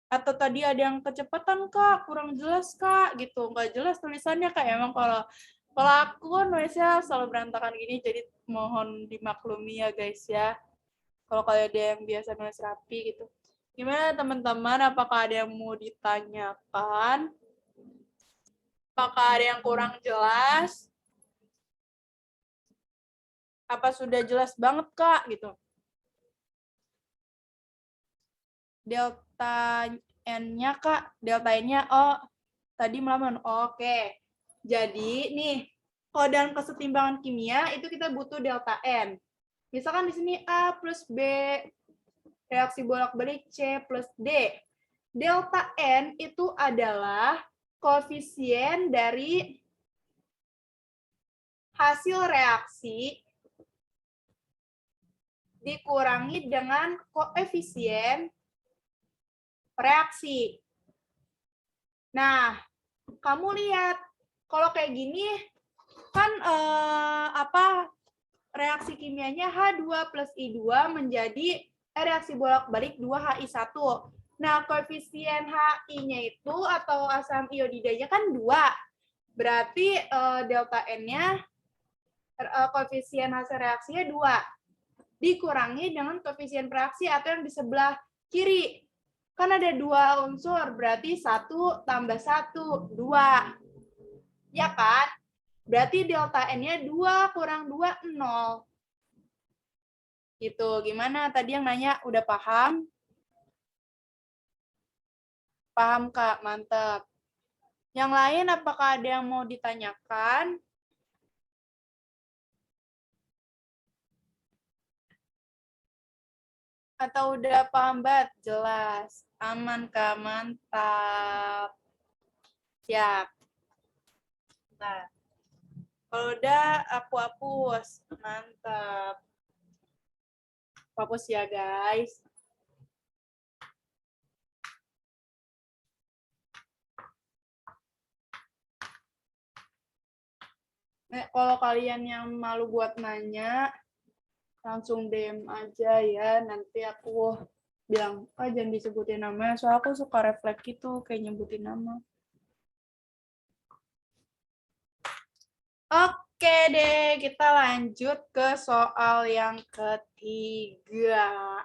A: Atau tadi ada yang kecepatan, Kak? Kurang jelas, Kak? Gitu. Nggak jelas tulisannya, Kak. Emang kalau aku nulisnya selalu berantakan gini, jadi mohon dimaklumi ya, guys, ya. Kalau kalian ada yang biasa nulis rapi gitu. Gimana teman-teman? Apakah ada yang mau ditanyakan? Apakah ada yang kurang jelas? Apa sudah jelas banget, Kak? Gitu. Delta N-nya, Kak. Delta N-nya, tadi melamun. Oke. Jadi, nih, kalau dalam kesetimbangan kimia, itu kita butuh delta N. Misalkan di sini A plus B, reaksi bolak-balik C plus D. Delta N itu adalah koefisien dari hasil reaksi dikurangi dengan koefisien reaksi. Nah, kamu lihat kalau kayak gini kan reaksi kimianya H2 plus I2 menjadi reaksi bolak-balik 2HI1. Nah, koefisien HI-nya itu atau asam iodidanya kan 2. Berarti delta N-nya koefisien hasil reaksinya 2. Dikurangi dengan koefisien reaksi atau yang di sebelah kiri. Kan ada 2 unsur, berarti 1 tambah 1, 2. Ya kan? Berarti delta N-nya 2 kurang 2, 0. Gitu. Gimana? Tadi yang nanya udah paham? Paham, Kak? Mantap. Yang lain apakah ada yang mau ditanyakan? Atau udah paham banget? Jelas. Aman, Kak? Mantap. Siap. Nah, kalau udah aku hapus. Mantap. Hapus ya, guys. Kalau kalian yang malu buat nanya, langsung DM aja ya. Nanti aku bilang, jangan disebutin namanya. Soalnya aku suka refleks gitu, kayak nyebutin nama. Oke deh, kita lanjut ke soal yang ketiga.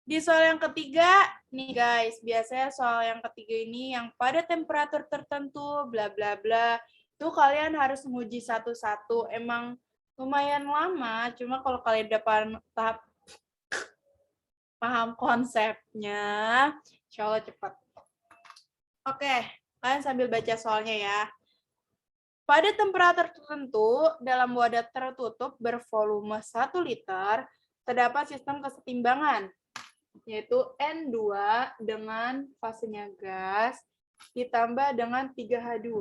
A: Di soal yang ketiga, nih guys, biasanya soal yang ketiga ini yang pada temperatur tertentu, bla bla bla, itu kalian harus menguji satu-satu. Emang lumayan lama, cuma kalau kalian udah paham konsepnya, insya Allah cepat. Oke, kalian sambil baca soalnya ya. Pada temperatur tertentu, dalam wadah tertutup bervolume 1 liter, terdapat sistem kesetimbangan, yaitu N2 dengan fasenya gas, ditambah dengan 3H2,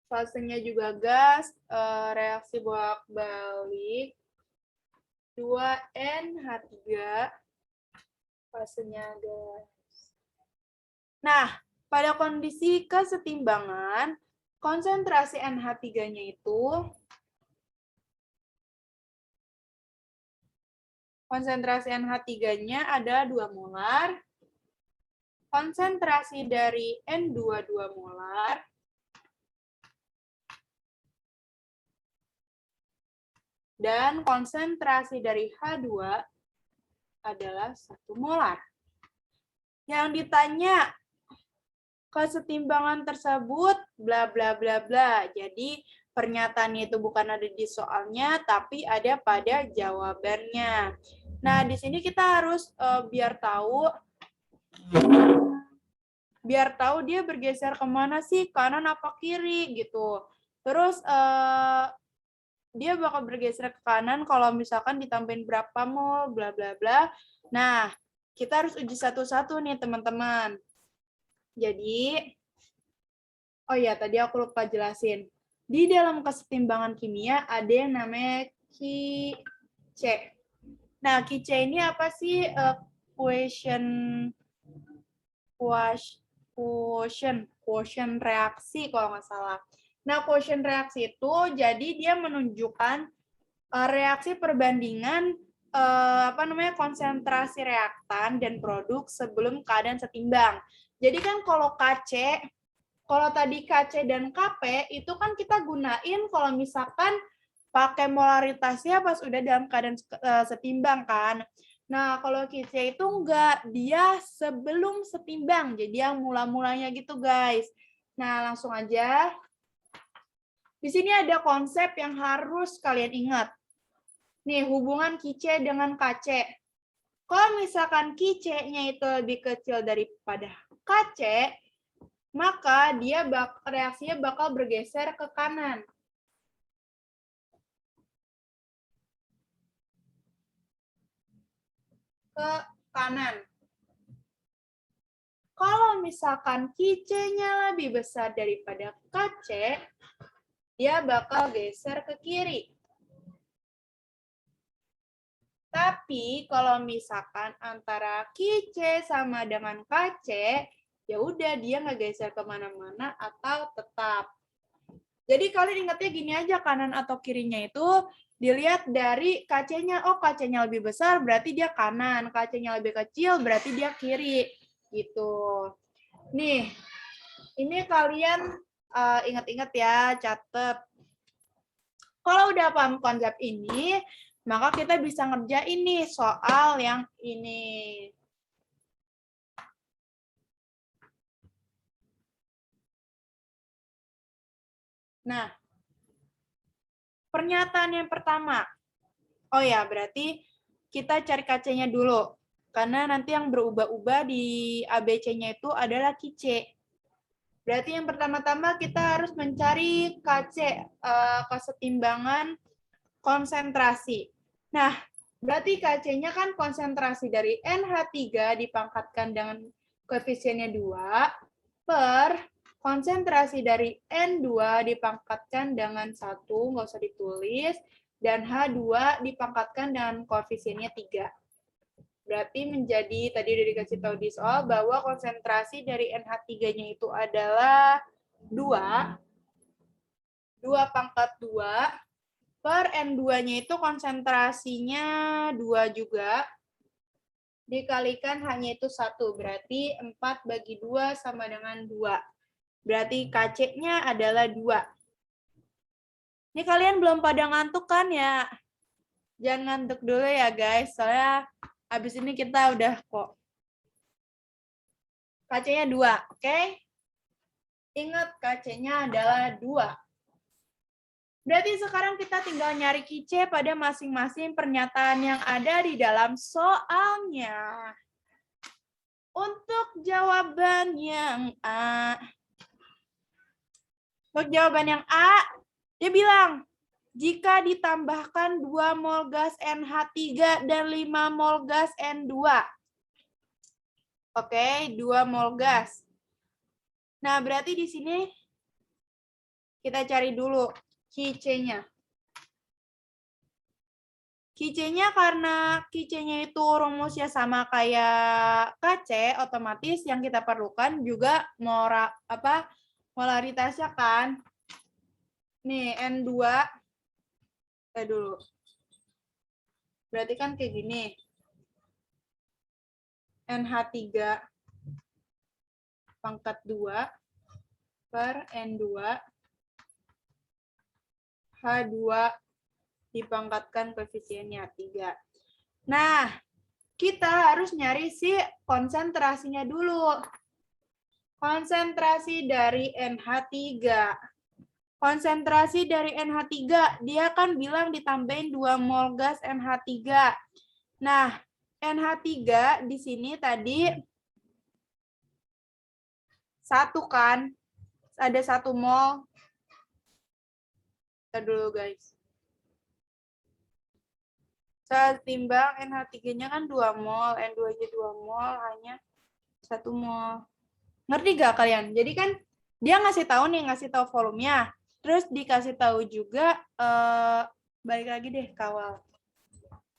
A: fasenya juga gas, reaksi bolak-balik, 2NH3, fasenya gas. Nah, pada kondisi kesetimbangan, konsentrasi NH3-nya itu konsentrasi NH3-nya ada 2 molar, konsentrasi dari N2 2 molar, dan konsentrasi dari H2 adalah 1 molar. Yang ditanya, kesetimbangan tersebut bla bla bla bla. Jadi pernyataannya itu bukan ada di soalnya, tapi ada pada jawabannya. Nah, di sini kita harus biar tahu dia bergeser kemana sih, kanan apa kiri gitu. Terus dia bakal bergeser ke kanan kalau misalkan ditambahin berapa mol, bla bla bla. Nah, kita harus uji satu-satu nih teman-teman. Jadi, oh ya, tadi aku lupa jelasin. Di dalam kesetimbangan kimia ada yang namanya Ki-C. Nah, Ki-C ini apa sih? Quotient reaksi kalau nggak salah. Nah, quotient reaksi itu jadi dia menunjukkan reaksi perbandingan konsentrasi reaktan dan produk sebelum keadaan setimbang. Jadi kan kalau tadi KC dan KP itu kan kita gunain kalau misalkan pakai molaritasnya pas udah dalam keadaan setimbang kan. Nah, kalau KC itu enggak, dia sebelum setimbang. Jadi yang mula-mulanya gitu, guys. Nah, langsung aja. Di sini ada konsep yang harus kalian ingat. Nih, hubungan KC dengan KC. Kalau misalkan KC-nya itu lebih kecil daripada KC, maka dia reaksinya bakal bergeser ke kanan. Ke kanan. Kalau misalkan QC-nya lebih besar daripada KC, dia bakal geser ke kiri. Tapi kalau misalkan antara QC sama dengan KC, ya udah dia nggak geser kemana-mana atau tetap. Jadi kalian ingatnya gini aja, kanan atau kirinya itu dilihat dari KC-nya. Oh, KC-nya lebih besar berarti dia kanan, KC-nya lebih kecil berarti dia kiri. Gitu. Nih, ini kalian ingat-ingat ya, catat. Kalau udah paham konsep ini, maka kita bisa ngerjain nih soal yang ini. Nah, pernyataan yang pertama. Oh ya, berarti kita cari KC-nya dulu. Karena nanti yang berubah-ubah di ABC-nya itu adalah QC. Berarti yang pertama-tama kita harus mencari KC, kesetimbangan konsentrasi. Nah, berarti KC-nya kan konsentrasi dari NH3 dipangkatkan dengan koefisiennya 2 per konsentrasi dari N2 dipangkatkan dengan 1, nggak usah ditulis, dan H2 dipangkatkan dengan koefisiennya 3. Berarti menjadi, tadi udah dikasih tahu di soal, bahwa konsentrasi dari NH3-nya itu adalah 2 pangkat 2 per N2-nya itu konsentrasinya 2 juga, dikalikan hanya itu 1, berarti 4 bagi 2 sama dengan 2. Berarti KC-nya adalah 2. Ini kalian belum pada ngantuk kan ya? Jangan ngantuk dulu ya guys, soalnya habis ini kita udah kok. KC-nya 2, oke? Ingat KC-nya adalah 2. Berarti sekarang kita tinggal nyari QC pada masing-masing pernyataan yang ada di dalam soalnya. Untuk jawaban yang A. Untuk jawaban yang A, dia bilang, jika ditambahkan 2 mol gas NH3 dan 5 mol gas N2. Oke, 2 mol gas. Nah, berarti di sini kita cari dulu QC-nya. QC-nya karena QC-nya itu rumusnya sama kayak KC, otomatis yang kita perlukan juga molaritasnya kan. Nih, N2. Dulu. Berarti kan kayak gini. NH3 pangkat 2 per N2 H2 dipangkatkan koefisiennya 3. Nah, kita harus nyari si konsentrasinya dulu. Konsentrasi dari NH3. Konsentrasi dari NH3, dia kan bilang ditambahin 2 mol gas NH3. Nah, NH3 di sini tadi 1 kan, ada 1 mol. Kita dulu guys. Setimbang NH3-nya kan 2 mol, N2-nya 2 mol, hanya 1 mol. Ngerti gak kalian? Jadi kan dia ngasih tahu volumenya. Terus dikasih tahu juga, balik lagi deh kawal.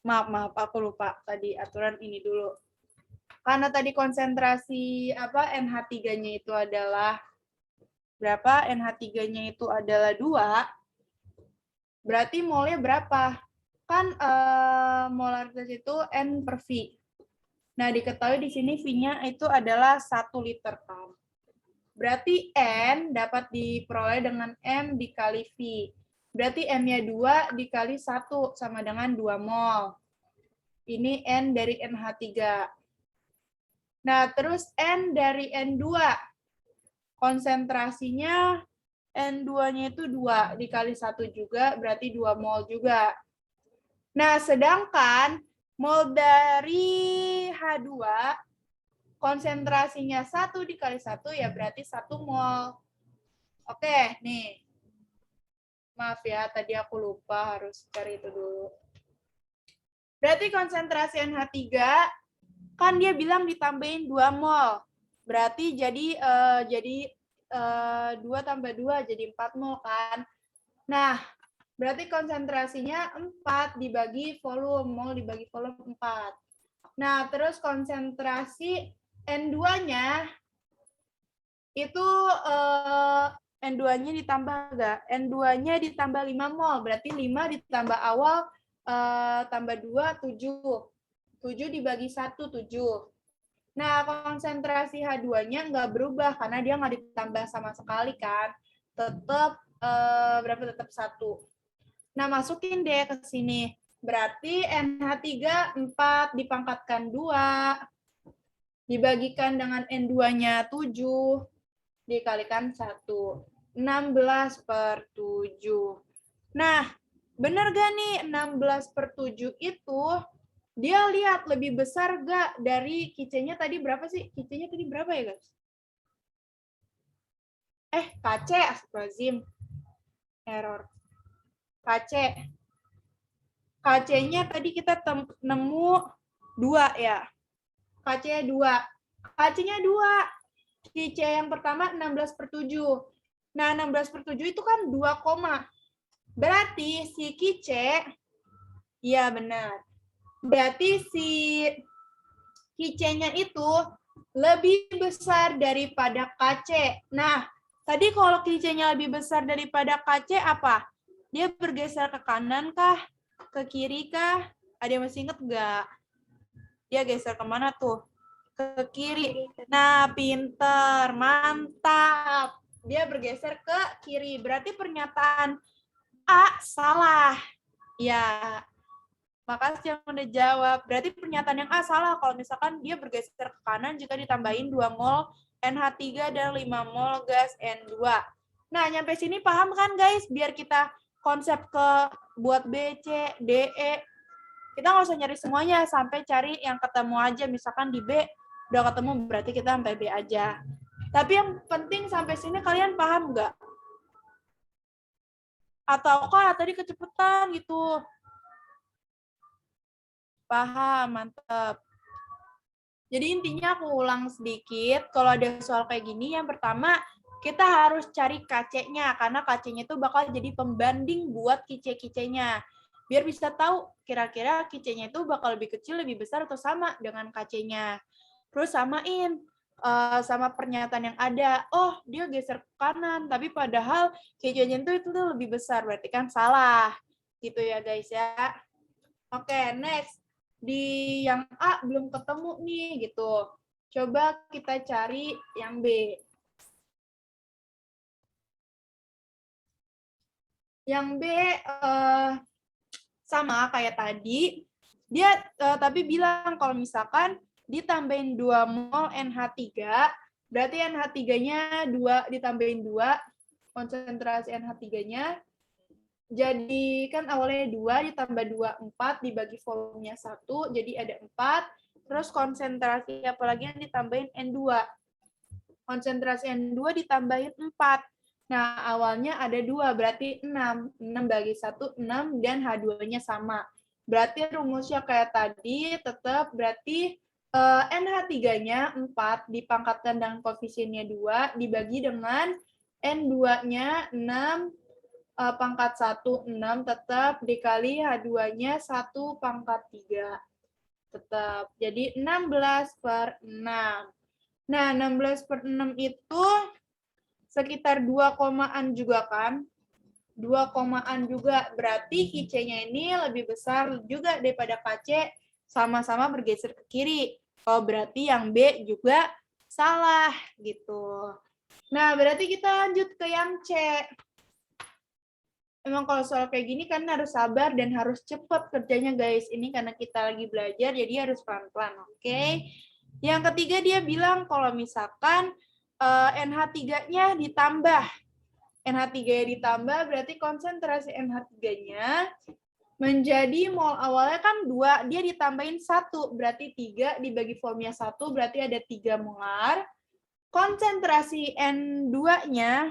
A: Maaf, aku lupa tadi aturan ini dulu. Karena tadi konsentrasi NH3-nya itu adalah berapa? NH3-nya itu adalah 2. Berarti molnya berapa? Kan molaritas itu N per V. Nah, diketahui di sini V-nya itu adalah 1 liter kan. Berarti N dapat diperoleh dengan M dikali V. Berarti M-nya 2 dikali 1 sama dengan 2 mol. Ini N dari NH3. Nah, terus N dari N2. Konsentrasinya N2-nya itu 2 dikali 1 juga, berarti 2 mol juga. Nah, sedangkan mol dari H2, konsentrasinya 1 dikali 1, ya berarti 1 mol. Oke, nih. Maaf ya, tadi aku lupa harus cari itu dulu. Berarti konsentrasi NH3, kan dia bilang ditambahin 2 mol. Berarti jadi 2 tambah 2 jadi 4 mol kan. Nah, berarti konsentrasinya 4 dibagi volume, mol dibagi volume 4. Nah, terus konsentrasi N2-nya itu N2-nya ditambah enggak? N2-nya ditambah 5 mol, berarti 5 ditambah awal tambah 2, 7. 7 dibagi 1, 7. Nah, konsentrasi H2-nya nggak berubah karena dia nggak ditambah sama sekali kan. Tetap berapa? Tetap 1. Nah, masukin deh ke sini. Berarti NH3 4 dipangkatkan 2 dibagikan dengan N2-nya 7 dikalikan 1. 16/7. Nah, benar gak nih 16/7 itu dia lihat lebih besar gak dari KC-nya tadi berapa sih? KC-nya tadi berapa ya guys? KC, astagfirullahaladzim. Error. KC. KC-nya tadi kita nemu 2 ya. KC-nya 2. KC-nya 2. KC yang pertama 16/7. Nah, 16/7 itu kan 2 koma. Berarti si KC, ya benar. Berarti si KC-nya itu lebih besar daripada KC. Nah, tadi kalau KC-nya lebih besar daripada KC apa? Dia bergeser ke kanan kah? Ke kiri kah? Ada yang masih inget nggak? Dia geser kemana tuh? Ke kiri. Nah, pinter. Mantap. Dia bergeser ke kiri. Berarti pernyataan A salah. Ya, makasih yang udah jawab. Berarti pernyataan yang A salah kalau misalkan dia bergeser ke kanan jika ditambahin 2 mol NH3 dan 5 mol gas N2. Nah, nyampe sini paham kan guys? Biar kita konsep ke buat B, C, D, E. Kita nggak usah nyari semuanya, sampai cari yang ketemu aja. Misalkan di B udah ketemu, berarti kita sampai B aja. Tapi yang penting sampai sini kalian paham nggak? Atau kok tadi kecepatan gitu? Paham, mantap. Jadi intinya aku ulang sedikit, kalau ada soal kayak gini, yang pertama kita harus cari KC-nya, karena KC-nya itu bakal jadi pembanding buat KC-KC-nya. Biar bisa tahu kira-kira KC-nya itu bakal lebih kecil, lebih besar, atau sama dengan KC-nya. Terus samain sama pernyataan yang ada, oh dia geser ke kanan, tapi padahal KC-nya itu lebih besar, berarti kan salah. Gitu ya guys ya. Oke, next. Di yang A belum ketemu nih gitu. Coba kita cari yang B. Yang B sama kayak tadi. Dia tapi bilang kalau misalkan ditambahin 2 mol NH3, berarti NH3-nya 2 ditambahin 2, konsentrasi NH3-nya. Jadi kan awalnya 2 ditambah 2, 4 dibagi volumenya 1, jadi ada 4. Terus konsentrasi apalagi yang ditambahin N2. Konsentrasi N2 ditambahin 4. Nah, awalnya ada 2, berarti 6. 6 bagi 1, 6, dan H2-nya sama. Berarti rumusnya kayak tadi, tetap berarti NH3-nya 4 dipangkatkan dengan koefisiennya 2, dibagi dengan N2-nya 6, pangkat 1, 6 tetap, dikali H2-nya 1 pangkat 3. Tetap. Jadi 16/6. Nah, 16/6 itu sekitar 2 komaan juga kan? 2 komaan juga. Berarti KC-nya ini lebih besar juga daripada KC, sama-sama bergeser ke kiri. Oh, berarti yang B juga salah gitu. Nah, berarti kita lanjut ke yang C. Emang kalau soal kayak gini kan harus sabar dan harus cepat kerjanya guys. Ini karena kita lagi belajar jadi harus pelan-pelan, oke? Yang ketiga dia bilang kalau misalkan NH3-nya ditambah. NH3-nya ditambah berarti konsentrasi NH3-nya menjadi mol awalnya kan 2, dia ditambahin 1, berarti 3 dibagi volumenya 1, berarti ada 3 molar. Konsentrasi N2-nya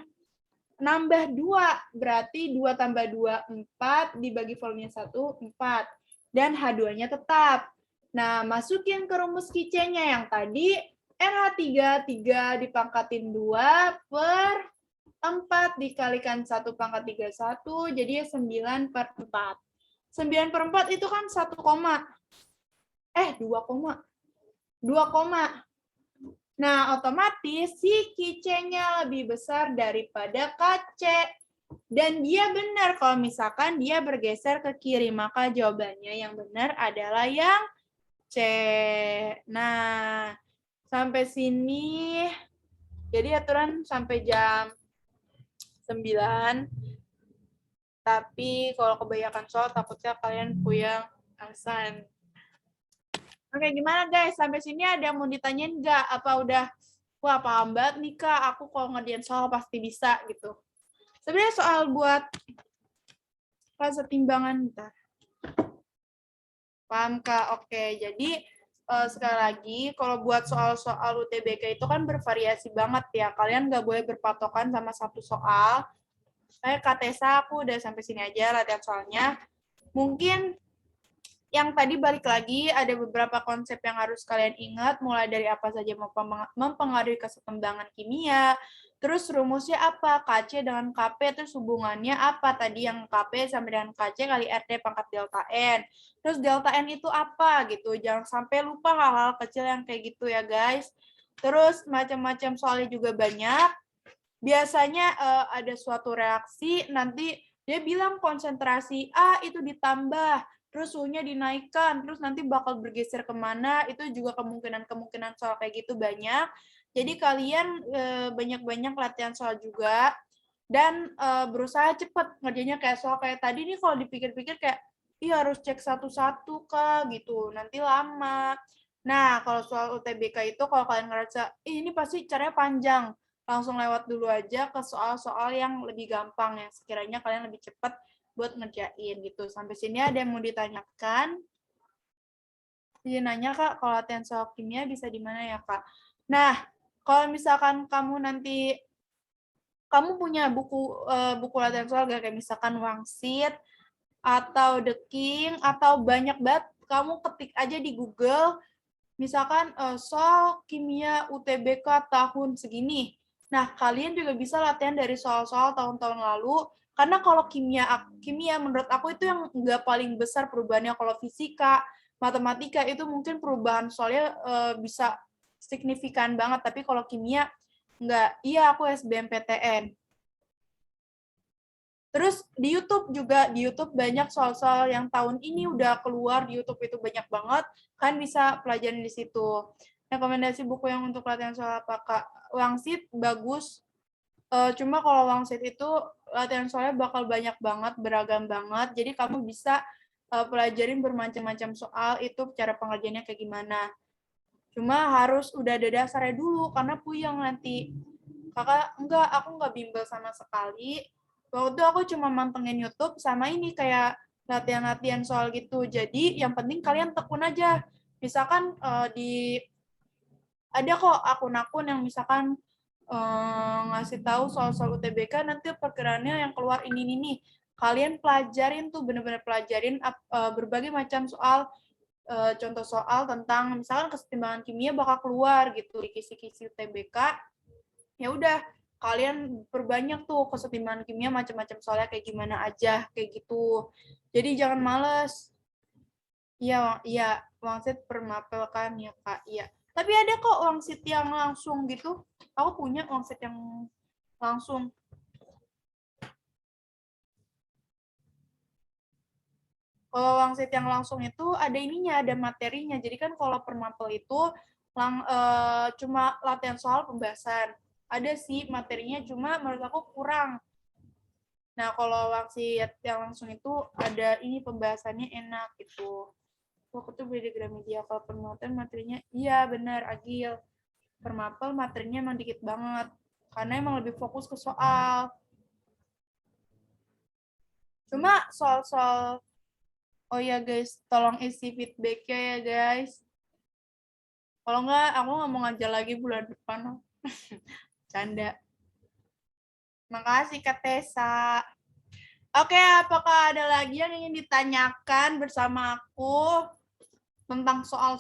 A: nambah 2, berarti 2 tambah 2, 4, dibagi volumenya 1, 4. Dan H2-nya tetap. Nah, masukin ke rumus KC-nya yang tadi RH3 dipangkatin 2/4 dikalikan 1/31, jadi 9/4. 9/4 itu kan 1 koma. 2 koma. 2 koma. Nah, otomatis si KC-nya lebih besar daripada KC. Dan dia benar kalau misalkan dia bergeser ke kiri, maka jawabannya yang benar adalah yang C. Nah, sampai sini. Jadi aturan sampai jam 9. Tapi kalau kebanyakan soal takutnya kalian puyeng alasan. Oke, gimana guys? Sampai sini ada yang mau ditanyain nggak? Apa udah, wah paham banget nih Kak, aku kalau ngerjain soal pasti bisa gitu. Sebenarnya soal buat rasa timbangan. Bentar. Paham Kak? Oke, jadi sekali lagi, kalau buat soal-soal UTBK itu kan bervariasi banget ya. Kalian nggak boleh berpatokan sama satu soal. Kayak Kak Tessa, aku udah sampai sini aja latihan soalnya. Mungkin yang tadi balik lagi, ada beberapa konsep yang harus kalian ingat, mulai dari apa saja mempengaruhi kesetimbangan kimia, terus rumusnya apa, KC dengan KP, terus hubungannya apa, tadi yang KP sama dengan KC kali RT pangkat delta N. Terus delta N itu apa gitu, jangan sampai lupa hal-hal kecil yang kayak gitu ya guys. Terus macam-macam soalnya juga banyak. Biasanya ada suatu reaksi, nanti dia bilang konsentrasi A itu ditambah, terus suhunya dinaikkan, terus nanti bakal bergeser kemana, itu juga kemungkinan soal kayak gitu banyak. Jadi kalian banyak-banyak latihan soal juga, dan berusaha cepet ngerjainnya kayak soal kayak tadi nih kalau dipikir-pikir kayak, iya harus cek satu-satu Kak, gitu, nanti lama. Nah, kalau soal UTBK itu kalau kalian ngerasa, ini pasti caranya panjang, langsung lewat dulu aja ke soal-soal yang lebih gampang, yang sekiranya kalian lebih cepat buat ngerjain gitu. Sampai sini ada yang mau ditanyakan? Jadi nanya Kak, kalau latihan soal kimia bisa di mana ya Kak? Nah, kalau misalkan kamu nanti kamu punya buku latihan soal gak, kayak misalkan Wangsit atau The King atau banyak banget, kamu ketik aja di Google misalkan soal kimia UTBK tahun segini. Nah, kalian juga bisa latihan dari soal-soal tahun-tahun lalu, karena kalau kimia menurut aku itu yang nggak paling besar perubahannya. Kalau fisika, matematika itu mungkin perubahan soalnya bisa signifikan banget, tapi kalau kimia nggak. Iya, aku SBMPTN. Terus di YouTube juga, di YouTube banyak soal-soal yang tahun ini udah keluar di YouTube itu banyak banget, kan bisa pelajarin di situ. Rekomendasi buku yang untuk latihan soal apa Kak? Wangsit bagus, cuma kalau Wangsit itu latihan soalnya bakal banyak banget, beragam banget, jadi kamu bisa pelajarin bermacam-macam soal itu cara pengerjaannya kayak gimana. Cuma harus udah ada dasarnya dulu, karena puyeng nanti. Kakak, aku nggak bimbel sama sekali. Waktu itu aku cuma mantengin YouTube sama ini kayak latihan-latihan soal gitu. Jadi yang penting kalian tekun aja. Misalkan ada kok akun-akun yang misalkan ngasih tahu soal-soal UTBK, nanti perkiraannya yang keluar ini nih. Kalian pelajarin tuh, bener-bener pelajarin berbagai macam soal, contoh soal tentang misalkan kesetimbangan kimia bakal keluar gitu di kisi-kisi UTBK. Ya udah, kalian perbanyak tuh kesetimbangan kimia macam-macam soalnya kayak gimana aja kayak gitu. Jadi jangan males. Iya, wangsit per mapel kan ya Kak. Iya. Tapi ada kok wangsit yang langsung gitu. Aku punya wangsit yang langsung. Kalau wangsit yang langsung itu ada ininya, ada materinya. Jadi kan kalau per mapel itu cuma latihan soal pembahasan. Ada sih materinya, cuma menurut aku kurang. Nah, kalau wangsit yang langsung itu ada ini pembahasannya enak gitu. Waktu itu beli di Gramedia. Kalau permapel materinya, iya benar, Agil. Permapel materinya emang dikit banget. Karena emang lebih fokus ke soal. Cuma soal-soal, oh ya guys, tolong isi feedback-nya ya guys. Kalau enggak, aku nggak mau ngajar lagi bulan depan. Canda. Makasih Kak Tessa. Oke, apakah ada lagi yang ingin ditanyakan bersama aku tentang soal